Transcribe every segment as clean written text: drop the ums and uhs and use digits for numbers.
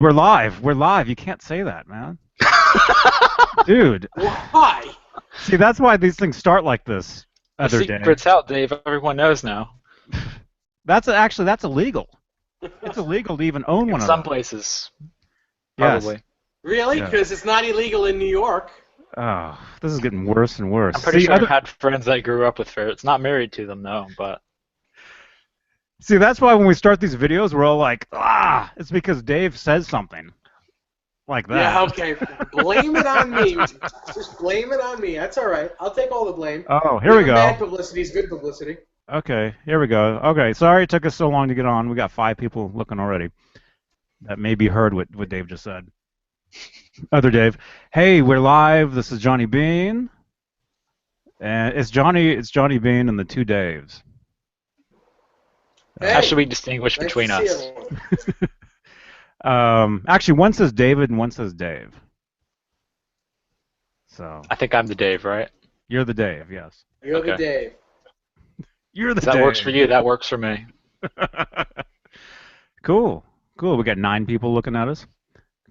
We're live. We're live. You can't say that, man. Dude. Why? See, that's why these things start like this. The secret's out, Dave. Everyone knows now. That's illegal. It's illegal to even own one In of some them. places. Yes. Probably. Really? Because it's not illegal in New York. Oh, this is getting worse and worse. I'm pretty sure I've had friends that grew up with ferrets. Not married to them, though, but... See, that's why when we start these videos, we're all like, ah! It's because Dave says something like that. Yeah, okay. Blame it on me. Just blame it on me. That's all right. I'll take all the blame. Oh, here we go. Bad publicity is good publicity. Okay, here we go. Okay, sorry it took us so long to get on. We got 5 people looking already. That maybe heard what Dave just said. Other Dave. Hey, we're live. This is Johnny Bean. And it's Johnny Bean and the 2 Daves. Hey, how should we distinguish nice between to us? see Actually, one says David and one says Dave. So I think I'm the Dave, right? you're the Dave, yes. You're Okay. the Dave. You're the If that Dave. works for you, that works for me. Cool. Cool. We got 9 people looking at us.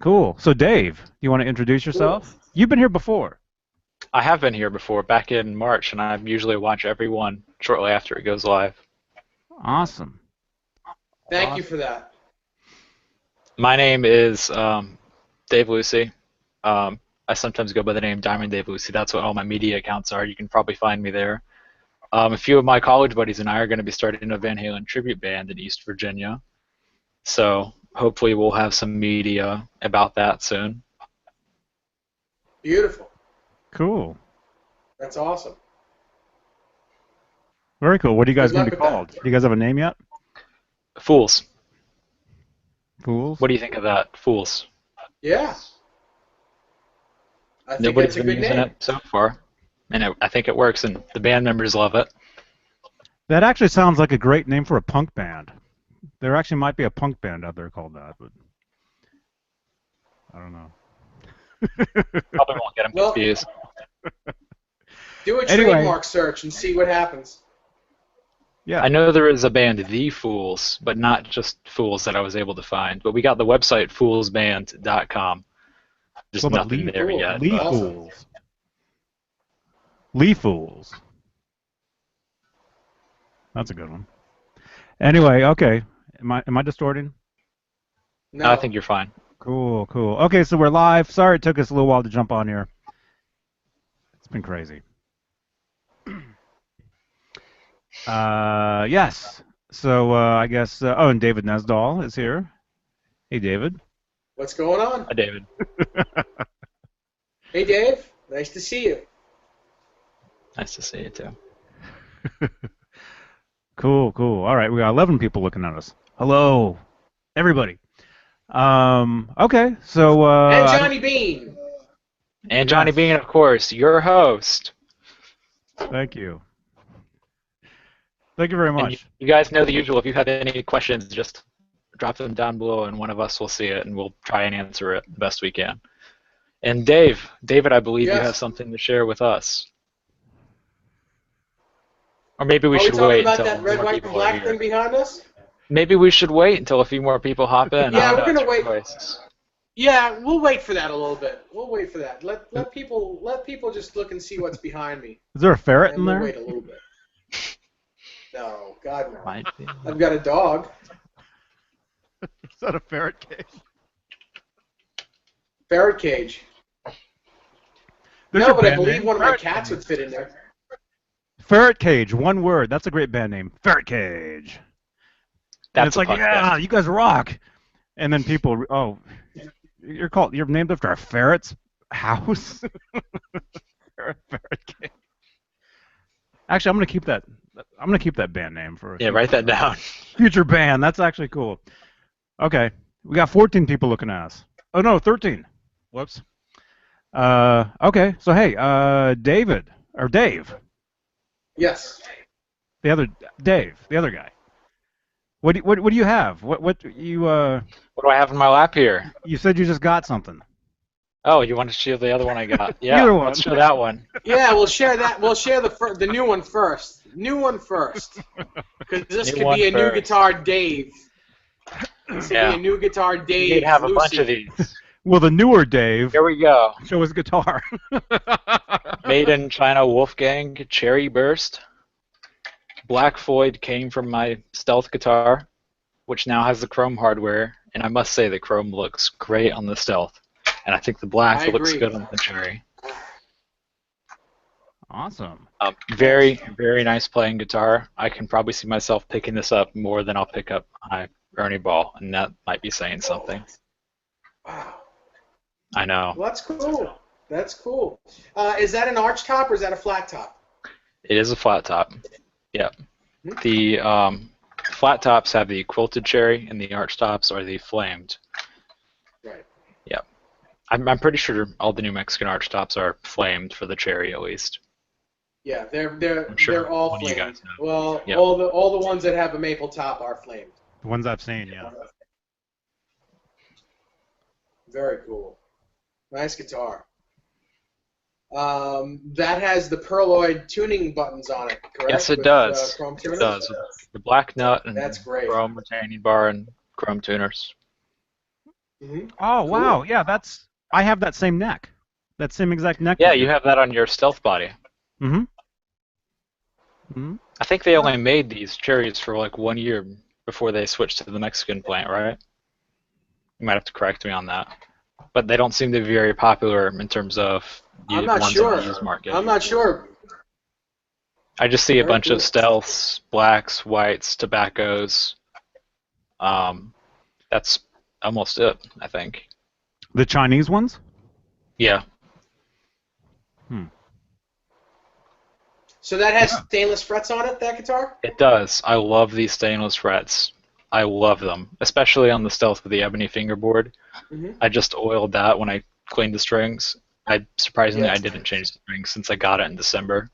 Cool. So Dave, you want to introduce yourself? Cool. You've been here before. I have been here before, back in March, and I usually watch every one shortly after it goes live. Awesome. Thank you for that. My name is Dave Lucy. I sometimes go by the name Diamond Dave Lucy. That's what all my media accounts are. You can probably find me there. A few of my college buddies and I are going to be starting a Van Halen tribute band in East Virginia. So hopefully we'll have some media about that soon. Beautiful. Cool. That's awesome. Very cool. What are you guys Good going luck to be with that. called? Do you guys have a name yet? Fools. Fools? What do you think of that? Fools. Yeah. I think Nobody's that's a been good using name. it so far, and I think it works, and the band members love it. That actually sounds like a great name for a punk band. There actually might be a punk band out there called that, but I don't know. Probably won't get them Well, confused. Do a Anyway. trademark search and see what happens. Yeah. I know there is a band, The Fools, but not just Fools that I was able to find. But we got the website foolsband.com. Just Well, but nothing there Cool. yet. Lee Awesome. Fools. Lee Fools. That's a good one. Anyway, okay. Am I distorting? No. I think you're fine. Cool, cool. Okay, so we're live. Sorry it took us a little while to jump on here. It's been crazy. Yes. So I guess. Oh, and David Nesdahl is here. Hey, David. What's going on? Hi, David. Hey, Dave. Nice to see you. Nice to see you, too. Cool, cool. All right, we got 11 people looking at us. Hello, everybody. Okay, so. And Johnny Bean. And Johnny Bean, of course, your host. Thank you. Thank you very And much. you guys know the usual. If you have any questions, just drop them down below, and one of us will see it, and we'll try and answer it the best we can. And David, I believe you Yes. have something to share with us. Or maybe we Are we should talking wait about until that red, more white, and people are black thing here. behind us? Maybe we should wait until a few more people hop in. Yeah, I don't we're know, gonna it's your wait. choice. Yeah, we'll wait for that a little bit. We'll wait for that. Let people just look and see what's behind me. Is there a ferret And in we'll there? wait a little bit. No, God no. Might be. I've got a dog. Is that a ferret cage? Ferret cage. There's No, your but I band believe name. one of my Ferret cats Cage. would fit in there. Ferret Cage, one word. That's a great band name. Ferret Cage. And That's it's a like, podcast. yeah, you guys rock. And then people, oh, you're named after a ferret's house. Ferret Cage. Actually, I'm gonna keep that. I'm gonna keep that band name for a Yeah, write that down. future band. That's actually cool. Okay, we got 14 people looking at us. Oh no, 13. Whoops. Okay, so hey, David or Dave, Yes. the other guy. What do you have? What you What do I have in my lap here? you said you just got something. Oh, you want to show the other one I got? Yeah, Either one. let's show that one. Yeah, we'll share that. We'll share the new one first. New one first. Because this New could one be a new first. guitar, Dave. This will be a new guitar, Dave. You'd have a bunch of Lucy. these. Well, the newer Dave. Here we go. Show his guitar. Made in China Wolfgang Cherry Burst. Black Floyd came from my stealth guitar, which now has the chrome hardware, and I must say the chrome looks great on the stealth, and I think the black looks good on the cherry. Awesome. Very, very nice playing guitar. I can probably see myself picking this up more than I'll pick up my Ernie Ball, and that might be saying something. Wow. I know. Well, that's cool. That's cool. Is that an arch top or is that a flat top? It is a flat top. Yep. The flat tops have the quilted cherry, and the arch tops are the flamed. Right. Yep. I'm pretty sure all the New Mexican arch tops are flamed for the cherry at least. Yeah, they're sure all one of you flamed. guys know. Well, Yep. all the ones that have a maple top are flamed. The ones I've seen, yeah. Very cool. Nice guitar. That has the Perloid tuning buttons on it, correct? Yes, it With, does. chrome It tuners? does. The black nut and That's great. chrome retaining bar and chrome tuners. Mm-hmm. Oh, Cool. wow. Yeah, I have that same neck. That same exact neck. Yeah, you have that on your stealth body. Mm-hmm. Mm-hmm. I think they only made these cherries for like 1 year before they switched to the Mexican plant, right? You might have to correct me on that. But they don't seem to be very popular in terms of I'm not ones sure. in the used market. I'm not sure. I just see a Very bunch cool. of stealths, blacks, whites, tobaccos. That's almost it, I think. The Chinese ones? Yeah. So that has stainless frets on it, that guitar? It does. I love these stainless frets. I love them, especially on the stealth with the ebony fingerboard. Mm-hmm. I just oiled that when I cleaned the strings. Surprisingly, Yeah. I didn't change the strings since I got it in December.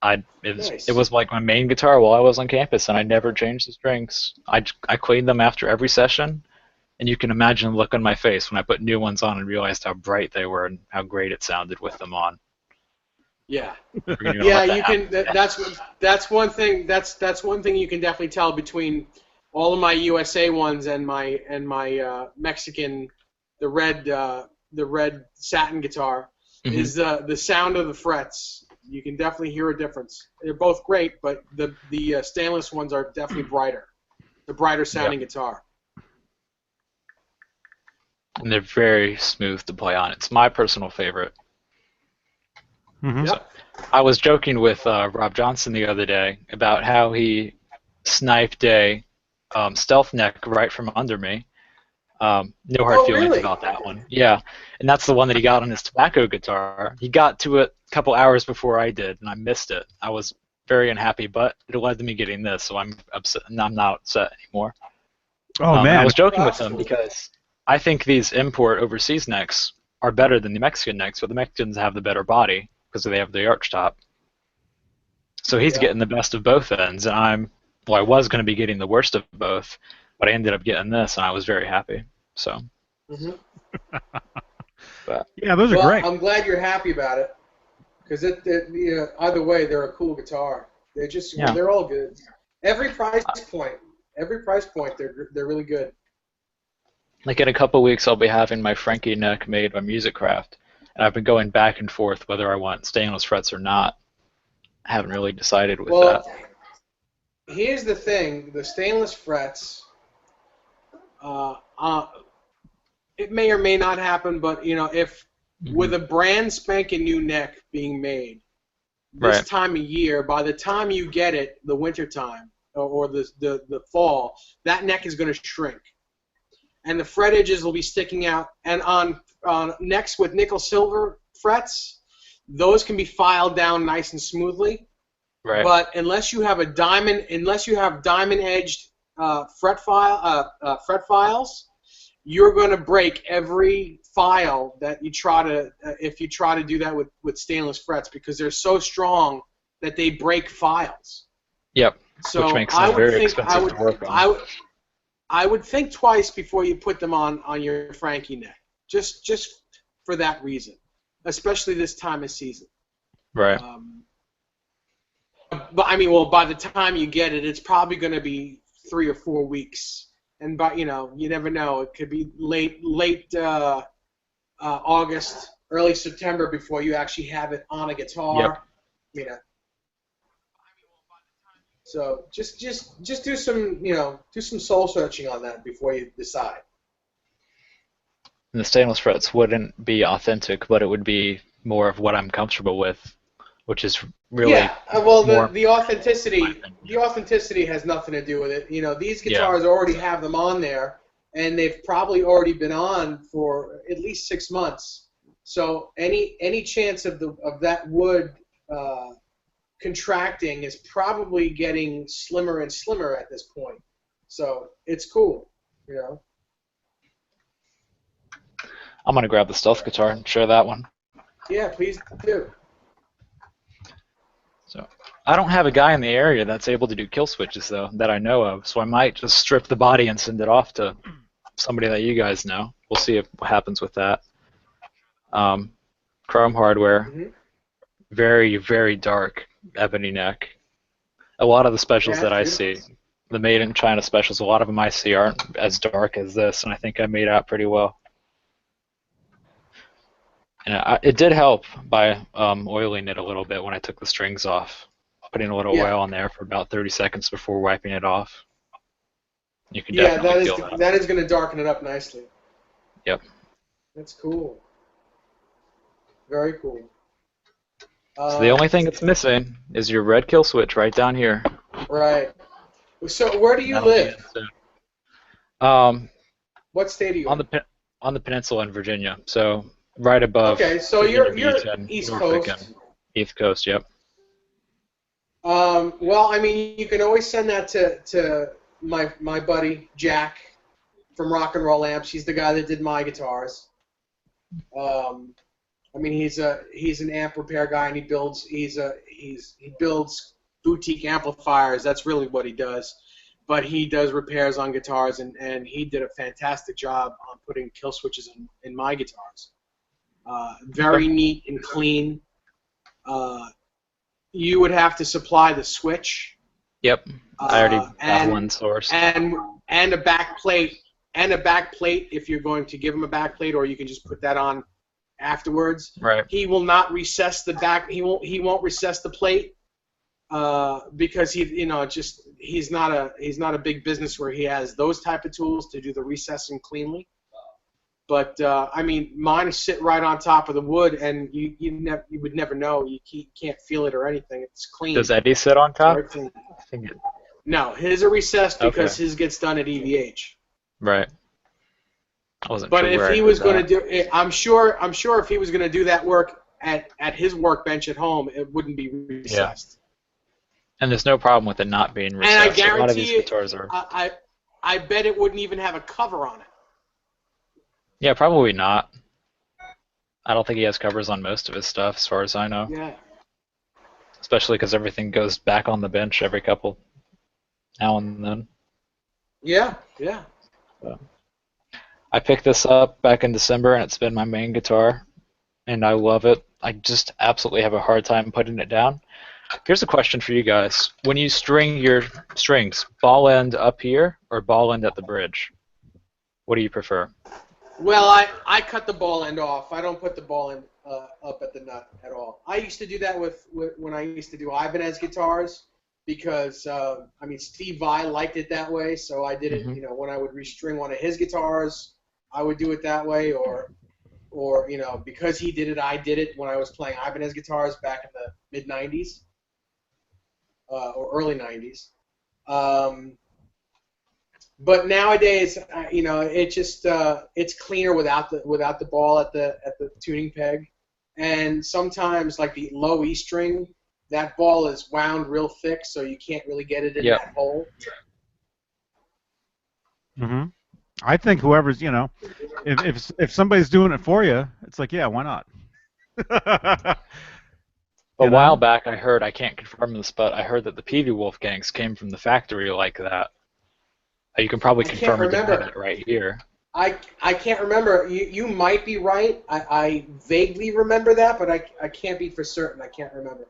Nice. It was like my main guitar while I was on campus, and I never changed the strings. I cleaned them after every session, and you can imagine the look on my face when I put new ones on and realized how bright they were and how great it sounded with them on. Yeah. We're gonna Yeah, let that you can. happen. That's one thing. That's one thing you can definitely tell between all of my USA ones and my Mexican, the red satin guitar, Mhm. is the sound of the frets. You can definitely hear a difference. They're both great, but the stainless ones are definitely brighter. The brighter sounding guitar. And they're very smooth to play on. It's my personal favorite. Mm-hmm. Yep. I was joking with Rob Johnson the other day about how he sniped a stealth neck right from under me. No hard feelings really? about that one. Yeah, and that's the one that he got on his tobacco guitar. He got to it a couple hours before I did, and I missed it. I was very unhappy, but it led to me getting this, so I'm upset. I'm not upset anymore. Oh, And man. I was joking with That's him cool. because I think these import overseas necks are better than the Mexican necks, but the Mexicans have the better body because they have the arch top. So he's Yeah. getting the best of both ends, and I was going to be getting the worst of both, but I ended up getting this, and I was very happy. So, Mhm. but Yeah, those are Well, great. I'm glad you're happy about it, because either way, they're a cool guitar. They're all good. Every price point, they're really good. like in a couple weeks, I'll be having my Frankie neck made by Musicraft, and I've been going back and forth whether I want stainless frets or not. I haven't really decided with Well, that. here's the thing: the stainless frets. It may or may not happen, but if with a brand spanking new neck being made this Right. time of year, by the time you get it, the winter time or the fall, that neck is going to shrink, and the fret edges will be sticking out. And on necks with nickel silver frets, those can be filed down nice and smoothly. Right. But unless you have diamond edged fret files, you're going to break every file that you try to if you try to do that with stainless frets, because they're so strong that they break files. Yep. So Which makes I them would very think expensive to work on. I would think twice before you put them on your Frankie neck, just for that reason, especially this time of season. Right. But I mean, well, by the time you get it, it's probably going to be 3 or 4 weeks and but you never know. It could be late August, early September before you actually have it on a guitar. Yep. So just do some do some soul searching on that before you decide. And the stainless frets wouldn't be authentic, but it would be more of what I'm comfortable with, which is really well, more the authenticity has nothing to do with it. These guitars already have them on there, and they've probably already been on for at least 6 months. So any chance of that wood contracting is probably getting slimmer and slimmer at this point. So it's cool. I'm gonna grab the stealth guitar and share that one. Yeah, please do. So I don't have a guy in the area that's able to do kill switches though that I know of, so I might just strip the body and send it off to somebody that you guys know. We'll see what happens with that. Chrome hardware, very, very dark ebony neck. A lot of the specials that I see, the made in China specials, a lot of them I see aren't as dark as this, and I think I made out pretty well. And it did help by oiling it a little bit when I took the strings off, putting a little oil on there for about 30 seconds before wiping it off. You can definitely feel that. That is going to darken it up nicely. Yep. That's cool. Very cool. So the only thing that's missing is your red kill switch right down here. Right. So where do you live? What state are you in? On the peninsula in Virginia. So right above. Okay, so you're East Norfolk Coast. East Coast, yep. Well, I mean, you can always send that to my buddy Jack from Rock and Roll Amps. He's the guy that did my guitars. I mean, he's an amp repair guy, and he builds boutique amplifiers. That's really what he does. But he does repairs on guitars, and he did a fantastic job on putting kill switches in my guitars. Very neat and clean. You would have to supply the switch. Yep, I already have one source. And a back plate, if you're going to give him a back plate, or you can just put that on afterwards. Right. He will not recess the back. He won't recess the plate because he's not a big business where he has those type of tools to do the recessing cleanly. But I mean, mine sit right on top of the wood, and you would never know. You can't feel it or anything. It's clean. Does Eddie sit on top? No, his are recessed because his gets done at EVH. Right. I wasn't but sure if he was going to do it, I'm sure if he was going to do that work at his workbench at home, it wouldn't be recessed. Yeah. And there's no problem with it not being recessed. And I guarantee a lot of these guitars are. I bet it wouldn't even have a cover on it. Yeah, probably not. I don't think he has covers on most of his stuff, as far as I know. Yeah. Especially because everything goes back on the bench every couple now and then. Yeah, yeah. So, I picked this up back in December, and it's been my main guitar, and I love it. I just absolutely have a hard time putting it down. Here's a question for you guys. When you string your strings, ball end up here or ball end at the bridge? What do you prefer? Well, I cut the ball end off. I don't put the ball end up at the nut at all. I used to do that with when I used to do Ibanez guitars because I mean Steve Vai liked it that way, so I did it. You know, when I would restring one of his guitars, I would do it that way, or you know, because he did it, I did it when I was playing Ibanez guitars back in the mid '90s or early '90s. But nowadays, you know, it just it's cleaner without the ball at the tuning peg, and sometimes like the low E string, that ball is wound real thick, so you can't really get it in that hole. Mm-hmm. I think whoever's, you know, if somebody's doing it for you, it's like, yeah, why not? A while back, I heard, I can't confirm this, but I heard that the PV Wolfgangs came from the factory like that. You can probably confirm or deny that right here. I can't remember. You might be right. I vaguely remember that, but I can't be for certain. I can't remember.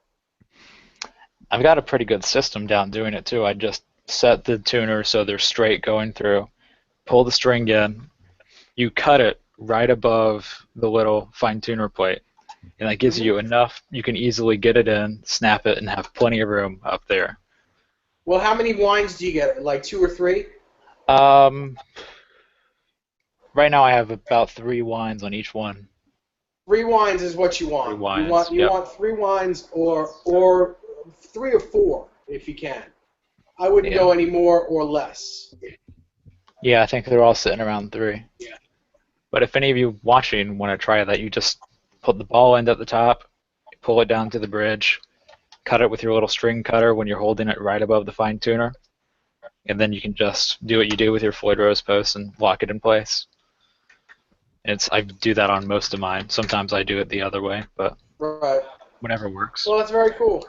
I've got a pretty good system down doing it too. I just set the tuner so they're straight going through, pull the string in, you cut it right above the little fine tuner plate, and that gives you enough. You can easily get it in, snap it, and have plenty of room up there. Well, how many winds do you get? Like 2 or 3? Um, right now I have about 3 winds on each one. 3 winds is what you want. 3 winds. You want 3 winds or 3 or 4 if you can. I wouldn't go any more or less. Yeah, I think they're all sitting around 3. Yeah. But if any of you watching want to try that, you just put the ball end at the top, pull it down to the bridge, cut it with your little string cutter when you're holding it right above the fine tuner, and then you can just do what you do with your Floyd Rose post and lock it in place. I do that on most of mine. Sometimes I do it the other way, but whatever works. Well, that's very cool.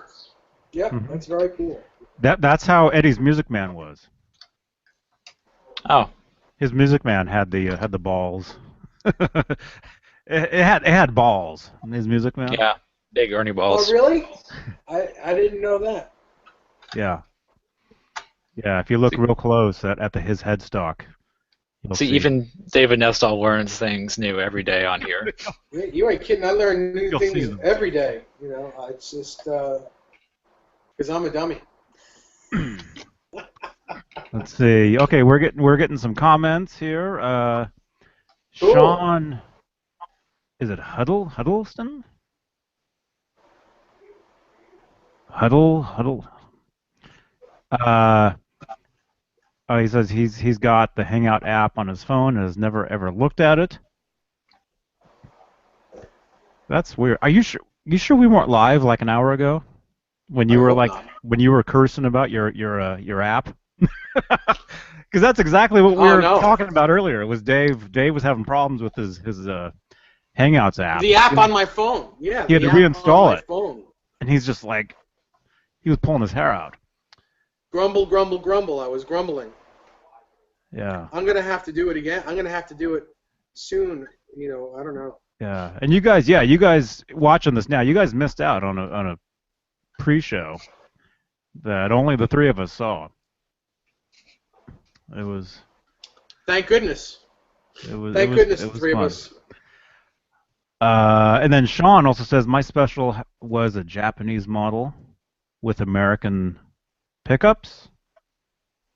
Yep, that's very cool. That's how Eddie's Music Man was. Oh. His Music Man had the balls. it had balls. His Music Man. Yeah, big Ernie balls. Oh, really? I didn't know that. Yeah. Yeah, if you look real close at his headstock, you'll see. Even David Nestall learns things new every day on here. You ain't kidding. I learn new things every day. You know, it's just because I'm a dummy. Let's see. Okay, we're getting some comments here. Sean, is it Huddleston? Huddle. Oh, he says he's got the Hangout app on his phone and has never ever looked at it. That's weird. Are you sure? You sure we weren't live like an hour ago? When you were cursing about your app? Because that's exactly what we were talking about earlier. It was Dave. Dave was having problems with his Hangouts app. The app on my phone. Yeah. He had to reinstall it. Phone. And he's just like, he was pulling his hair out. Grumble, grumble, grumble. I was grumbling. Yeah. I'm gonna have to do it again. I'm gonna have to do it soon. You know, I don't know. Yeah, and you guys watching this now, you guys missed out on a pre-show that only the 3 of us saw. It was. Thank goodness. Thank goodness the 3 of us. And then Sean also says my special was a Japanese model with American pickups.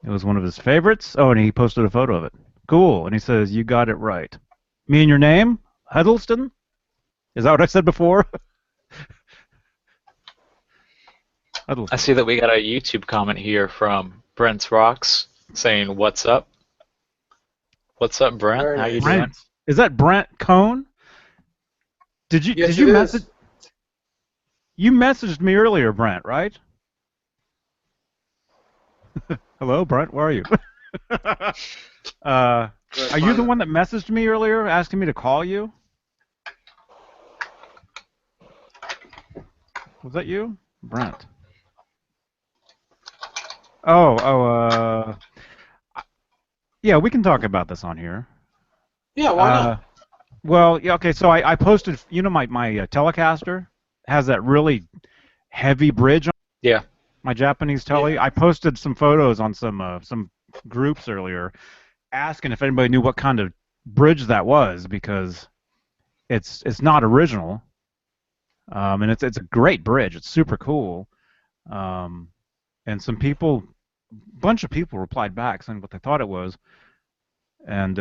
It was one of his favorites. Oh, and he posted a photo of it. Cool. And he says, "You got it right." Me and your name, Huddleston? Is that what I said before? I see that we got a YouTube comment here from Brent's Rocks saying, "What's up?" What's up, Brent? How you doing? Is that Brent Cohn? Did you message? You messaged me earlier, Brent, right? Hello, Brent. Where are you? Are you the one that messaged me earlier, asking me to call you? Was that you, Brent? Yeah, we can talk about this on here. Yeah, why not? Well, yeah, okay. So I posted. You know, my Telecaster has that really heavy bridge on. Yeah. My Japanese Tele. Yeah. I posted some photos on some groups earlier, asking if anybody knew what kind of bridge that was, because it's not original, and it's a great bridge. It's super cool, and some people, bunch of people replied back saying what they thought it was, and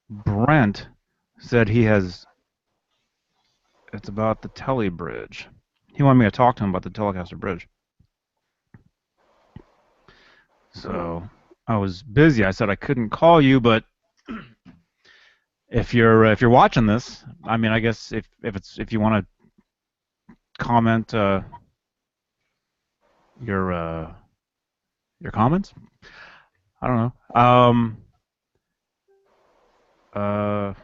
Brent said it's about the Tele bridge. He wanted me to talk to him about the Telecaster bridge. So I was busy. I said I couldn't call you, but if you're watching this, I mean, I guess if you want to comment your comments, I don't know.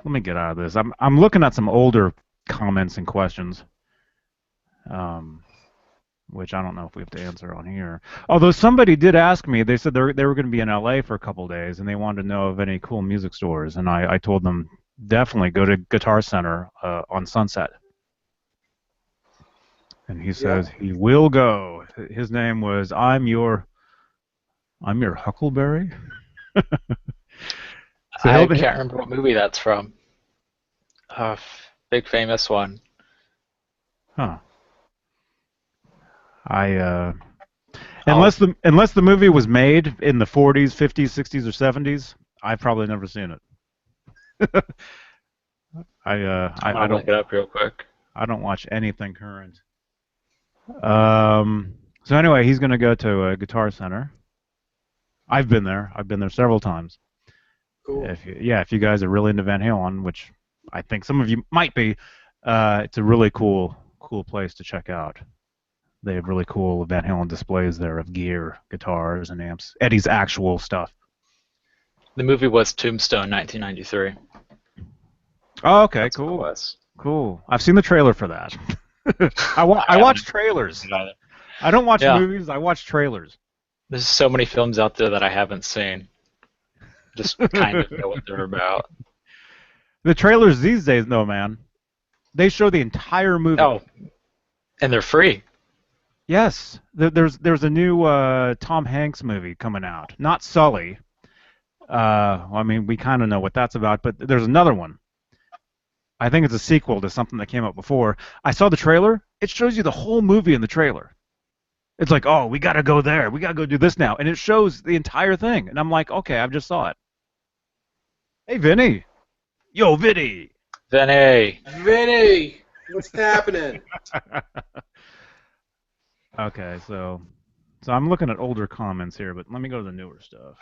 Let me get out of this. I'm looking at some older comments and questions. Which I don't know if we have to answer on here. Although somebody did ask me, they said they were going to be in LA for a couple days, and they wanted to know of any cool music stores, and I told them definitely go to Guitar Center on Sunset. And he says he will go. His name was I'm your Huckleberry. So I he'll, can't remember what movie that's from. Uh, big famous one. huh? I Oh, unless the movie was made in the 40s, 50s, 60s, or 70s, I've probably never seen it. I'm gonna look it up real quick. I don't watch anything current. So anyway, he's gonna go to a Guitar Center. I've been there. I've been there several times. Cool. If you guys are really into Van Halen, which I think some of you might be, it's a really cool place to check out. They have really cool Van Halen displays there of gear, guitars, and amps. Eddie's actual stuff. The movie was Tombstone, 1993. Oh, okay, That's what it cool, was. cool. I've seen the trailer for that. I I watch haven't trailers. seen it either. I don't watch Yeah, movies. I watch trailers. there's so many films out there that I haven't seen. Just kind of know what they're about. The trailers these days, though, man, they show the entire movie. Oh, and they're free. Yes, there's a new Tom Hanks movie coming out. Not Sully. I mean, we kind of know what that's about, but there's another one. I think it's a sequel to something that came out before. I saw the trailer. It shows you the whole movie in the trailer. It's like, oh, we got to go there. We got to go do this now. And it shows the entire thing. And I'm like, okay, I just saw it. Hey, Vinny. Yo, Vinny. Vinny. Vinny, what's happening? Okay, so I'm looking at older comments here, but let me go to the newer stuff.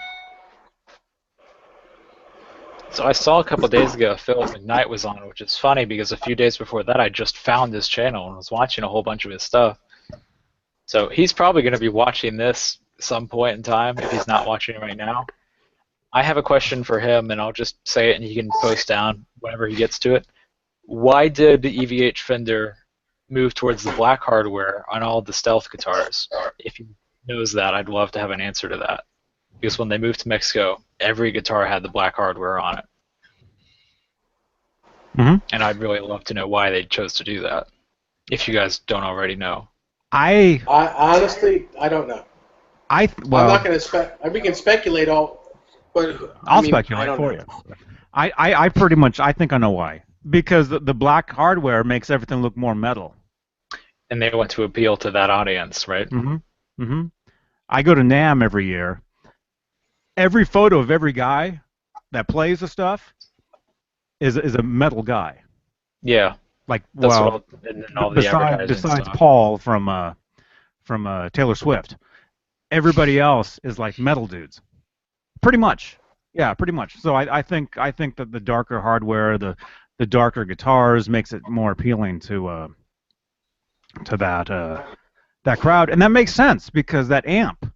So I saw a couple days ago Phil McKnight was on, which is funny because a few days before that I just found his channel and was watching a whole bunch of his stuff. So he's probably going to be watching this some point in time if he's not watching it right now. I have a question for him, and I'll just say it, and he can post down whenever he gets to it. Why did the EVH Fender move towards the black hardware on all the stealth guitars? If he knows that, I'd love to have an answer to that. Because when they moved to Mexico, every guitar had the black hardware on it. Mm-hmm. And I'd really love to know why they chose to do that, if you guys don't already know. I honestly, I don't know. I'm not going to we can speculate all, but I'll speculate for you. I pretty much I think I know why. Because the black hardware makes everything look more metal. And they want to appeal to that audience, right? Mm-hmm. Mm-hmm. I go to NAMM every year. Every photo of every guy that plays the stuff is a metal guy. Yeah. Like, That's well, all the besides Paul from Taylor Swift, everybody else is like metal dudes. Pretty much. Yeah, pretty much. So I think that the darker hardware, the darker guitars makes it more appealing to that crowd, and that makes sense because that amp,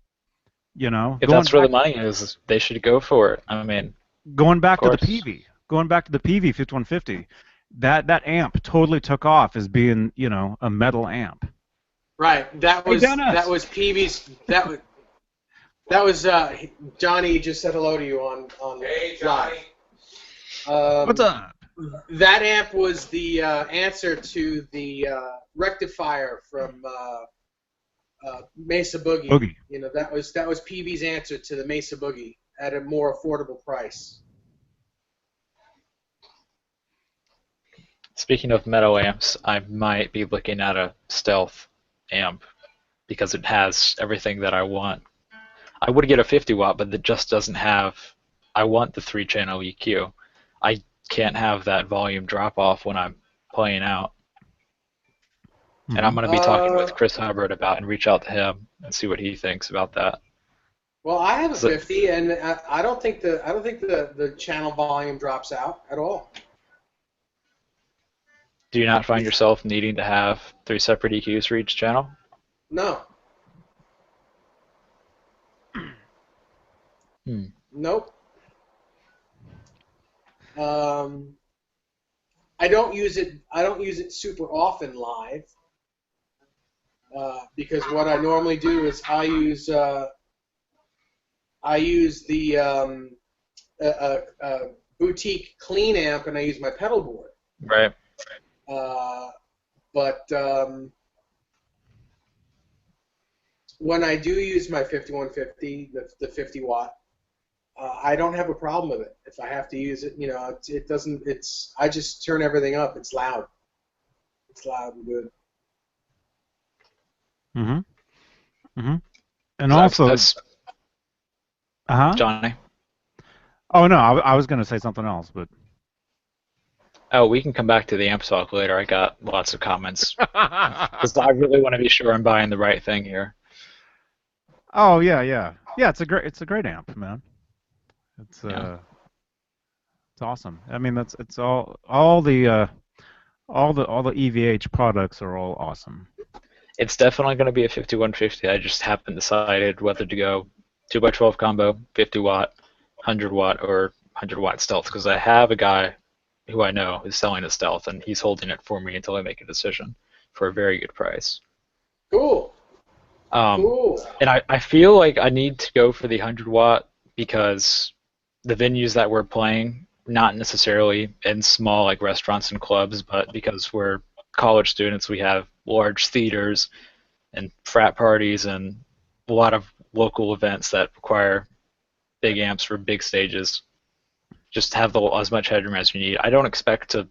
if that's where the money is, they should go for it. I mean, going back to the PV 5150, that amp totally took off as being a metal amp. Right. That was Peavy's. That was Johnny just said hello to you on Hey, Johnny. What's up? That amp was the answer to the rectifier from Mesa Boogie. That was Peavy's answer to the Mesa Boogie at a more affordable price. Speaking of metal amps, I might be looking at a stealth amp because it has everything that I want. I would get a 50 watt, but it just doesn't have. I want the 3-channel EQ. I can't have that volume drop off when I'm playing out. And I'm going to be talking with Chris Hubbard about and reach out to him and see what he thinks about that. Well, I have a 50, and I don't think the channel volume drops out at all. Do you not find yourself needing to have 3 separate EQs for each channel? No. Nope. I don't use it super often live because what I normally do is I use the boutique clean amp and I use my pedal board. Right. But when I do use my 5150, the 50 watt, I don't have a problem with it. If I have to use it, it doesn't. I just turn everything up. It's loud. It's loud and good. Mm-hmm. Mm-hmm. And That's, also, that's uh-huh. Johnny. Oh no, I was going to say something else, but Oh, we can come back to the amp talk later. I got lots of comments. Because I really want to be sure I'm buying the right thing here. oh yeah, yeah, yeah. It's a great amp, man. It's Yeah. it's awesome. I mean, it's all the EVH products are all awesome. It's definitely going to be a 5150. I just haven't decided whether to go 2x12 combo, 50 watt, 100 watt, or 100 watt stealth, because I have a guy who I know is selling a stealth, and he's holding it for me until I make a decision for a very good price. Cool. Cool. And I feel like I need to go for the 100 watt because the venues that we're playing, not necessarily in small like restaurants and clubs, but because we're college students, we have large theaters and frat parties and a lot of local events that require big amps for big stages. Just have as much headroom as you need. I don't expect to.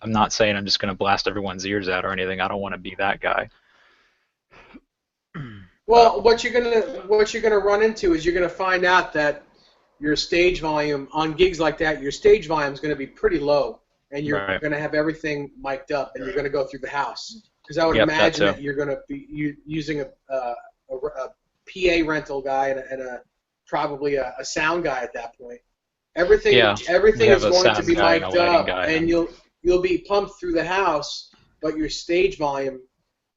I'm not saying I'm just going to blast everyone's ears out or anything. I don't want to be that guy. Well, what you're gonna run into is you're gonna find out that your stage volume on gigs like that, your stage volume is gonna be pretty low, and you're Right. gonna have everything mic'd up, and you're gonna go through the house. Because I would Yep, that imagine too. that you're gonna be using a PA rental guy and probably a sound guy at that point. Everything Yeah, we everything have is a going to sound be guy and a mic'd lighting up, guy. and you'll be pumped through the house, but your stage volume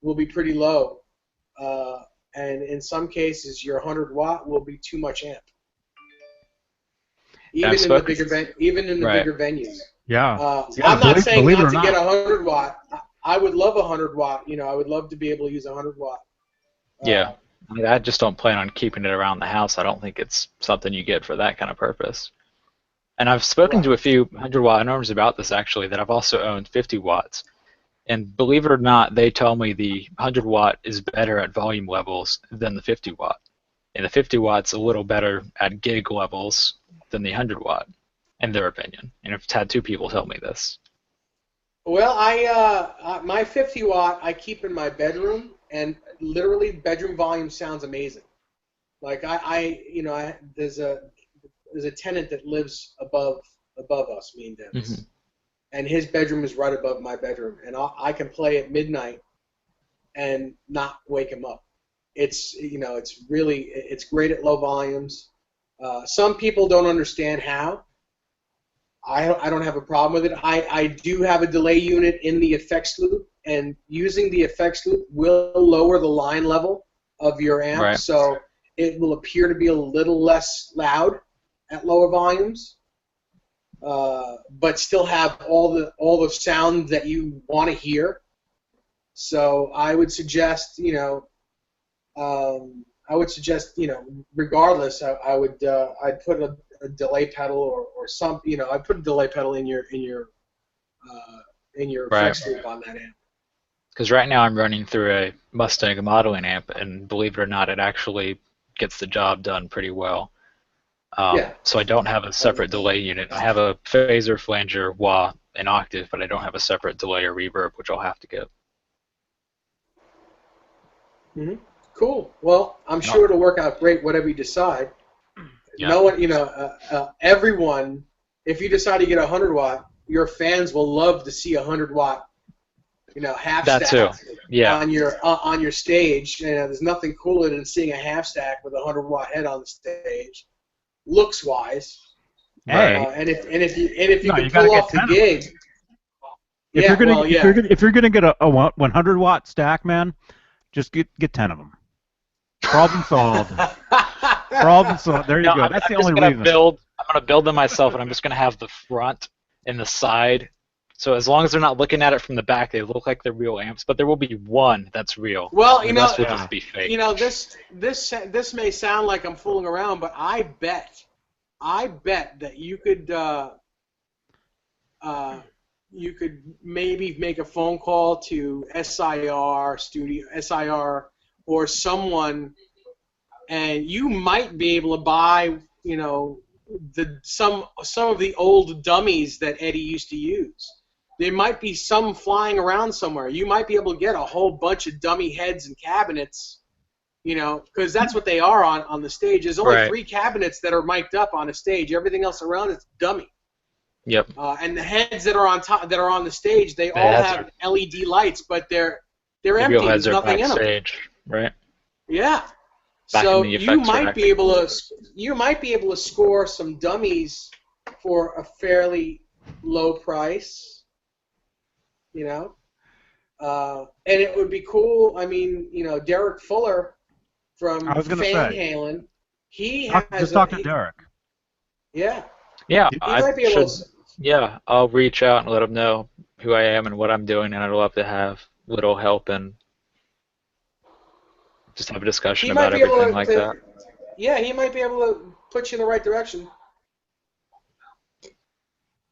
will be pretty low. And in some cases, your 100 watt will be too much amp, even in the Right. bigger venues. Yeah, yeah. I'm not saying Believe it not or to get a not. 100 watt. I would love a 100 watt. I would love to be able to use a 100 watt. Yeah. I just don't plan on keeping it around the house. I don't think it's something you get for that kind of purpose. And I've spoken Right. to a few 100 watt owners about this actually that I've also owned 50 watts. And believe it or not, they tell me the 100 watt is better at volume levels than the 50 watt. And the 50 watt's a little better at gig levels than the 100 watt, in their opinion. And I've had two people tell me this. Well, my 50 watt I keep in my bedroom, and literally bedroom volume sounds amazing. Like there's a tenant that lives above us, me and Dennis, Mm-hmm. and his bedroom is right above my bedroom, and I can play at midnight and not wake him up. It's great at low volumes. Some people don't understand how. I don't have a problem with it. I do have a delay unit in the effects loop, and using the effects loop will lower the line level of your amp, Right. so it will appear to be a little less loud at lower volumes, but still have all the sound that you want to hear. So I would suggest, regardless, I'd put a delay pedal or some, I'd put a delay pedal in your Right. effects loop on that amp. Because right now I'm running through a Mustang modeling amp, and believe it or not, it actually gets the job done pretty well. Yeah. So I don't have a separate delay unit. I have a phaser, flanger, wah, and octave, but I don't have a separate delay or reverb, which I'll have to get. Mm-hmm. Cool. Well, I'm sure it'll work out great, whatever you decide. Yeah. No one, everyone, if you decide to get a 100 watt, your fans will love to see a 100 watt, half That stack too. Yeah. on your stage. There's nothing cooler than seeing a half stack with a 100 watt head on the stage, looks wise. Hey, And if you no, can you gotta pull get off the 10 of them. gig, If you're gonna get a 100 watt stack, man, just get 10 of them. Problem solved. Problem solved. There you No, go. I'm That's the just only gonna reason. I'm gonna build them myself, and I'm just gonna have the front and the side. So as long as they're not looking at it from the back, they look like they're real amps. But there will be one that's real. Well, the rest will just be fake. This may sound like I'm fooling around, but I bet that you could maybe make a phone call to SIR or someone, and you might be able to buy, some of the old dummies that Eddie used to use. There might be some flying around somewhere. You might be able to get a whole bunch of dummy heads and cabinets, because that's what they are on the stage. There's only 3 cabinets that are mic'd up on a stage. Everything else around is dummy. Yep. And the heads that are on the stage, they all have LED lights, but they're empty. Real heads There's are nothing in them. backstage, right? Yeah. So you might be able to score some dummies for a fairly low price. And it would be cool. I mean, Derek Fuller from Halen, he has just talk to Derek. Yeah. Yeah, Yeah, I'll reach out and let him know who I am and what I'm doing, and I'd love to have little help and just have a discussion about everything like that. Yeah, he might be able to put you in the right direction.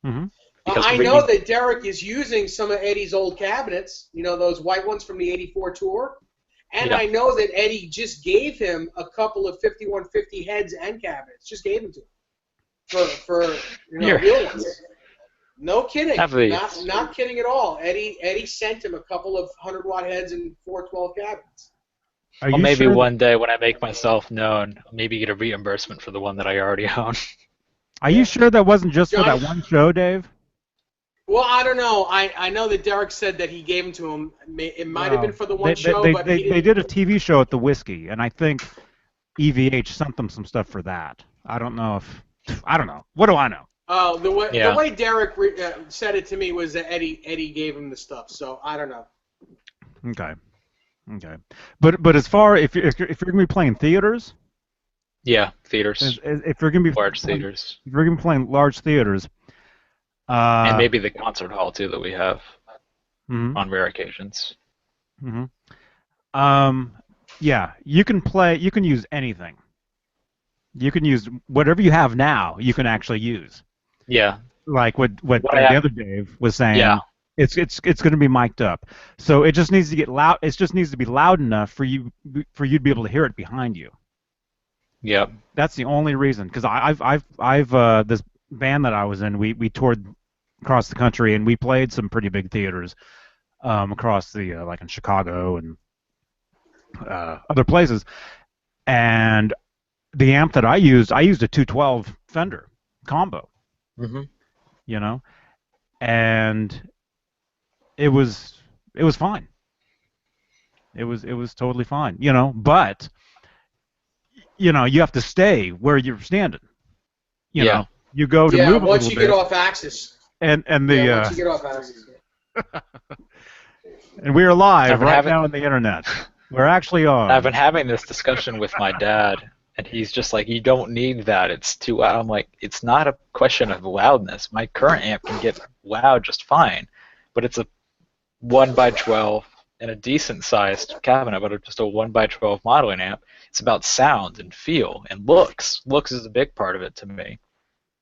Mm-hmm. I know that Derek is using some of Eddie's old cabinets, those white ones from the '84 tour. And I know that Eddie just gave him a couple of 5150 heads and cabinets. Just gave them to him for real ones. No kidding. Not kidding at all. Eddie sent him a couple of 100-watt heads and 412 cabinets. Well, maybe one day when I make myself known, maybe get a reimbursement for the one that I already own. Are you sure that wasn't just for that one show, Dave? Well, I don't know. I know that Derek said that he gave them to him. It might have been for the one show, but they did a TV show at the Whiskey, and I think EVH sent them some stuff for that. I don't know. What do I know? Oh, the way Derek said it to me was that Eddie gave him the stuff. So I don't know. Okay. But as far if you're gonna be playing theaters. Yeah, theaters. If you're gonna be large theaters. If you're gonna be playing large theaters. And maybe the concert hall too that we have on rare occasions. Mm-hmm. Yeah, you can use anything. You can use whatever you have now. You can actually use. Yeah. Like what the other Dave was saying. Yeah. It's going to be mic'd up. So it just needs to get loud. It just needs to be loud enough for you to be able to hear it behind you. Yep. That's the only reason. Because I've this band that I was in, we toured across the country and we played some pretty big theaters across the like in Chicago and other places. And the amp that I used a 212 Fender combo. Mm-hmm. And it was fine. It was totally fine. But you have to stay where you're standing. You know, you go to move a once little you bit, get off axis. And the once you get off axis. And we are live now on the internet. We're actually on. I've been having this discussion with my dad, and he's just like, "You don't need that. It's too loud." I'm like, "It's not a question of loudness. My current amp can get loud just fine, but it's a 1x12 and a decent-sized cabinet, but just a 1x12 modeling amp. It's about sound and feel and looks. Looks is a big part of it to me.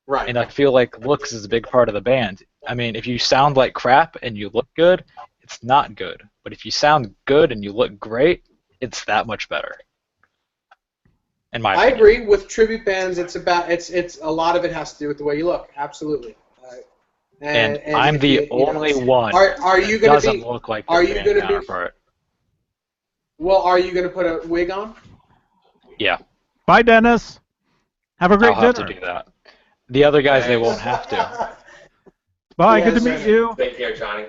Right. And I feel like looks is a big part of the band. I mean, if you sound like crap and you look good, it's not good. But if you sound good and you look great, it's that much better. I agree with tribute bands. It's a lot of it has to do with the way you look. Absolutely. And I'm the only one are you that gonna doesn't be, look like are their you band gonna counterpart. Well, are you going to put a wig on? Yeah. Bye, Dennis. Have a great dinner. I'll have to do that. The other guys, they won't have to. Bye. Good to meet you. Take care, Johnny.